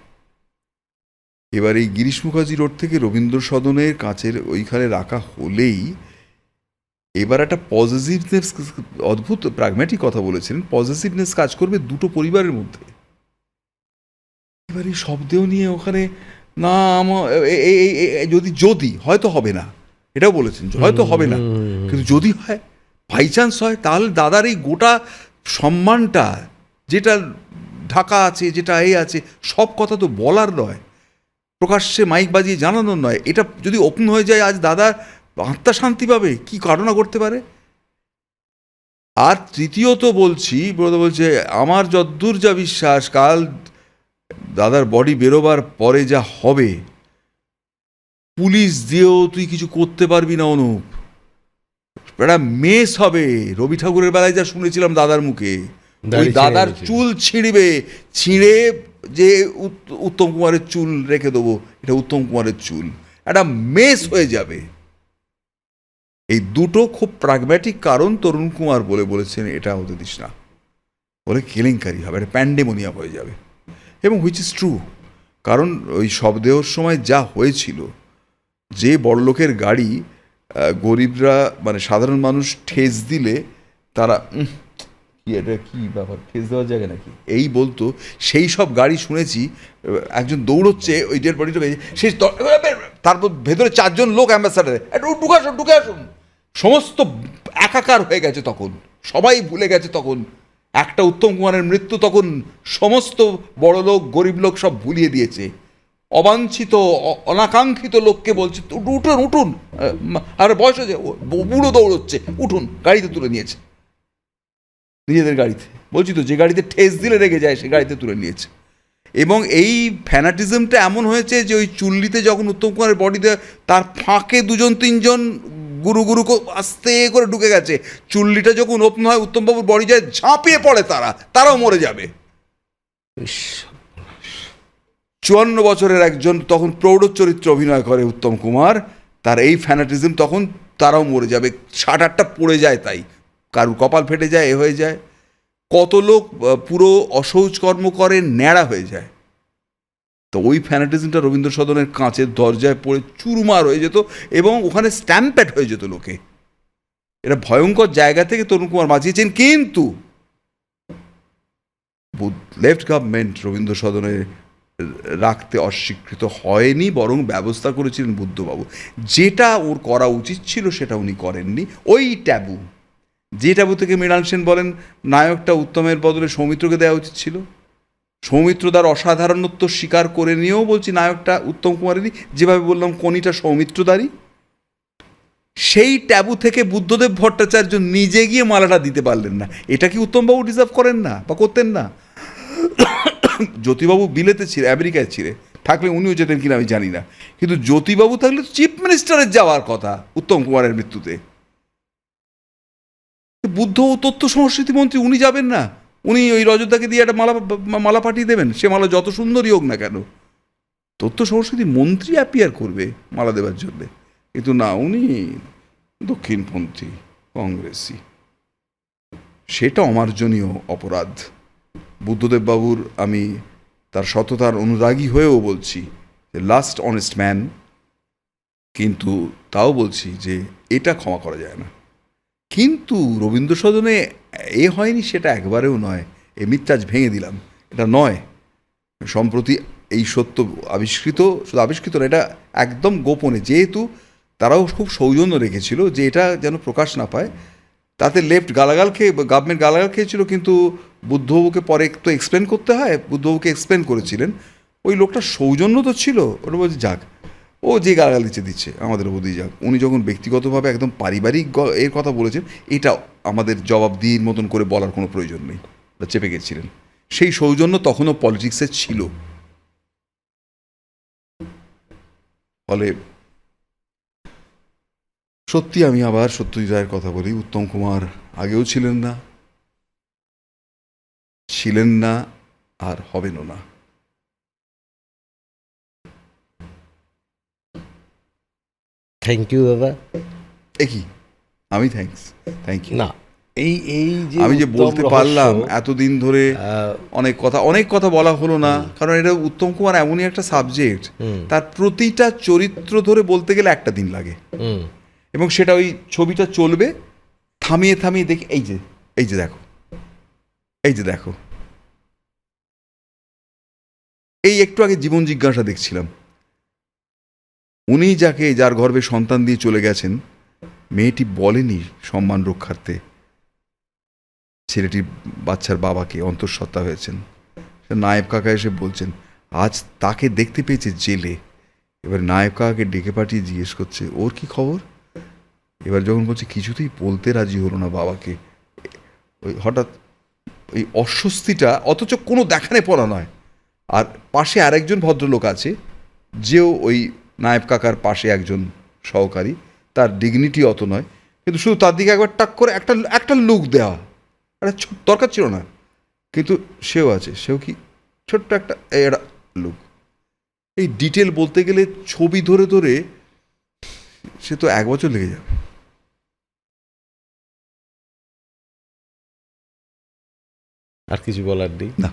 S1: এবার এই গিরিশ মুখার্জি রোড থেকে রবীন্দ্র সদনের কাছের ওইখানে রাখা হলেই এবার একটা পজিটিভনেস, অদ্ভুত প্র্যাগম্যাটিক কথা বলেছিলেন, পজিটিভনেস কাজ করবে দুটো পরিবারের মধ্যে। এবার এই শব্দেও নিয়ে ওখানে না, যদি হয়তো হবে না, এটাও বলেছেন হয়তো হবে না, কিন্তু যদি হয়, বাই চান্স হয়, তাহলে দাদার এই গোটা সম্মানটা যেটা ঢাকা আছে, যেটা আছে, সব কথা তো বলার নয়, প্রকাশ্যে মাইক বাজিয়ে জানানোর নয়। এটা যদি ওপেন হয়ে যায়, আজ দাদা আত্মা শান্তি পাবে, কি ঘটনা করতে পারে। আর তৃতীয়ত বলছি, বলছে আমার যদ্দূর যা বিশ্বাস, কাল দাদার বডি বেরোবার পরে যা হবে, পুলিশ দিয়েও তুই কিছু করতে পারবি না অনুপ। একটা মেস হবে। রবি ঠাকুরের বেলায় যা শুনেছিলাম দাদার মুখে, ওই
S3: দাড়ি ছিঁড়ে
S1: দাদার
S3: গেছিল।
S1: চুল ছিঁড়বে, ছিঁড়ে যে উত্তম কুমারের চুল রেখে দেবো, এটা উত্তম কুমারের চুল, একটা মেস হয়ে যাবে। এই দুটো খুব প্রাগম্যাটিক কারণ তরুণ কুমার বলেছেন এটা হতে দিস না, বলে কেলেঙ্কারি হবে, একটা প্যান্ডেমোনিয়াম হয়ে যাবে। এবং হুইচ ইজ ট্রু, কারণ ওই শবদেহর সময় যা হয়েছিল, যে বড়লোকের গাড়ি গরিবরা মানে সাধারণ মানুষ ঠেস দিলে তারা কি এটা কি ব্যাপার, ঠেস দেওয়ার জায়গা নাকি এই বলতো, সেই সব গাড়ি শুনেছি। একজন দৌড়চ্ছে ওই ডেড বডিটা, সেই তারপর ভেতরে 4 জন লোক অ্যাম্বাসাডারে, একটু ঢুকে আসুন, সমস্ত একাকার হয়ে গেছে তখন, সবাই ভুলে গেছে তখন একটা উত্তম কুমারের মৃত্যু, তখন সমস্ত বড় লোক গরিব লোক সব ভুলিয়ে দিয়েছে। অবাঞ্ছিত অনাকাঙ্ক্ষিত লোককে বলছে উঠুন উঠুন, আর বয়স হয়েছে, বুড়ো দৌড়চ্ছে, উঠুন, গাড়িতে তুলে নিয়েছে, নিজেদের গাড়িতে, বলছি তো যে গাড়িতে ঠেস দিলে রেগে যায় সে গাড়িতে তুলে নিয়েছে। এবং এই ফ্যানাটিজমটা এমন হয়েছে যে ওই চুল্লিতে যখন উত্তম কুমারের বডিতে, তার ফাঁকে 2-3 গুরু আস্তে করে ঢুকে গেছে, চুল্লিটা যখন ওপেন হয় উত্তমবাবুর বডি যায়, ঝাঁপিয়ে পড়ে, তারাও মরে যাবে। 54 বছরের একজন তখন প্রৌঢ় চরিত্রে অভিনয় করে উত্তম কুমার, তার এই ফ্যানাটিজম, তখন তারাও মরে যাবে, 7-8টা পড়ে যায়, তাই কারুর কপাল ফেটে যায়, এ হয়ে যায়, কত লোক পুরো অসহজ কর্ম করে ন্যাড়া হয়ে যায়। তো ওই ফ্যানাটিজমটা রবীন্দ্র সদনের কাঁচের দরজায় পড়ে চুরমার হয়ে যেত এবং ওখানে স্ট্যাম্পেড হয়ে যেত লোকে। এটা ভয়ঙ্কর জায়গা থেকে তরুণ কুমার বাঁচিয়েছেন, কিন্তু লেফট গভর্নমেন্ট রবীন্দ্র সদনে রাখতে অস্বীকৃত হয়নি, বরং ব্যবস্থা করেছিলেন বুদ্ধবাবু। যেটা ওর করা উচিত ছিল সেটা উনি করেননি। ওই ট্যাবু, যে ট্যাবু থেকে মৃণাল সেন বলেন নায়কটা উত্তমের বদলে সৌমিত্রকে দেওয়া উচিত ছিল, সৌমিত্র তার অসাধারণত্ব স্বীকার করে নিয়েও বলছি নায়কটা উত্তম কুমারেরই, যেভাবে বললাম কনিটা সৌমিত্রদারই, সেই ট্যাবু থেকে বুদ্ধদেব ভট্টাচার্য নিজে গিয়ে মালাটা দিতে পারলেন না। এটা কি উত্তমবাবু ডিজার্ভ করেন না বা করতেন না? জ্যোতিবাবু বিলেতে ছিলেন, আমেরিকায় ছিলেন, থাকলে উনিও যেতেন কিনা আমি জানি না, কিন্তু জ্যোতিবাবু থাকলে চিফ মিনিস্টারের যাওয়ার কথা উত্তম কুমারের মৃত্যুতে। বুদ্ধ ও তথ্য সংস্কৃতি মন্ত্রী, উনি যাবেন না? উনি ওই রজতদাকে দিয়ে একটা মালা পাঠিয়ে দেবেন, সে মালা যত সুন্দরই হোক না কেন, তথ্য সংস্কৃতি মন্ত্রী অ্যাপিয়ার করবে মালা দেওয়ার জন্যে, কিন্তু না, উনি দক্ষিণপন্থী কংগ্রেসি। সেটা অমার্জনীয় অপরাধ। বুদ্ধদেব বাবুর আমি তার সততার অনুরাগী হয়েও বলছি লাস্ট অনেস্ট ম্যান, কিন্তু তাও বলছি যে এটা ক্ষমা করা যায় না। কিন্তু রবীন্দ্র সদনে এ হয়নি সেটা একবারেও নয়, এ মিথ্যাজ ভেঙে দিলাম, এটা নয়। সম্প্রতি এই সত্য আবিষ্কৃত, শুধু আবিষ্কৃত না, এটা একদম গোপনে, যেহেতু তারাও খুব সৌজন্য রেখেছিল যে এটা যেন প্রকাশ না পায়, তাতে লেফট গালাগাল খেয়ে, গভর্নমেন্ট গালাগাল খেয়েছিল, কিন্তু বুদ্ধবাবুকে পরে তো এক্সপ্লেন করতে হয়, বুদ্ধবাবুকে এক্সপ্লেন করেছিলেন। ওই লোকটা সৌজন্য তো ছিল, ওটা বলছে যাক, ও যে গালাগাল দিচ্ছে আমাদের ওপর দিয়ে যাক। উনি যখন ব্যক্তিগতভাবে একদম পারিবারিক এর কথা বলেছেন, এটা আমাদের জবাবদিহির মতন করে বলার কোনো প্রয়োজন নেই, চেপে গেছিলেন। সেই সৌজন্য তখনও পলিটিক্সে ছিল। ফলে সত্যি আমি আবার সত্যজিৎ রায়ের কথা বলি, উত্তম কুমার আগেও ছিলেন না আর হবেনও না।
S3: থ্যাংক ইউ দাদা।
S1: কি আমি থ্যাংক ইউ
S3: না, এই
S1: আমি যে বলতে পারলাম এতদিন ধরে, অনেক কথা বলা হলো না, কারণ এটা উত্তম কুমার এমনই একটা সাবজেক্ট, তার প্রতিটা চরিত্র ধরে বলতে গেলে একটা দিন লাগে, এবং সেটা ওই ছবিটা চলবে, থামিয়ে দেখি, এই যে দেখো, এই একটু আগে জীবন জিজ্ঞাসা দেখছিলাম, উনি যার গর্ভে সন্তান দিয়ে চলে গেছেন, মেয়েটি বলেনি সম্মান রক্ষার্থে ছেলেটির বাচ্চার বাবাকে অন্তঃসত্ত্বা হয়েছেন। নায়েব কাকা এসে বলছেন আজ তাকে দেখতে পেয়েছে জেলে। এবার নায়েব কাকাকে ডেকে পাঠিয়ে জিজ্ঞেস করছে ওর কি খবর। এবার যখন বলছে কিছুতেই বলতে রাজি হলো না বাবাকে, ওই হঠাৎ ওই অস্বস্তিটা, অথচ কোনো দেখানে পড়া নয়, আর পাশে আরেকজন ভদ্রলোক আছে, যেও ওই নায়েব কাকার পাশে একজন সহকারী, তার ডিগনিটি অত নয়, কিন্তু শুধু তার দিকে একবার টাক করে একটা লুক দেওয়া, একটা দরকার ছিল না, কিন্তু সেও আছে, সেও কি ছোট্ট একটা লুক। এই ডিটেল বলতে গেলে ছবি ধরে ধরে সে তো 1 বছর লেগে যাবে।
S3: আর কিছু বলার নেই।
S1: না।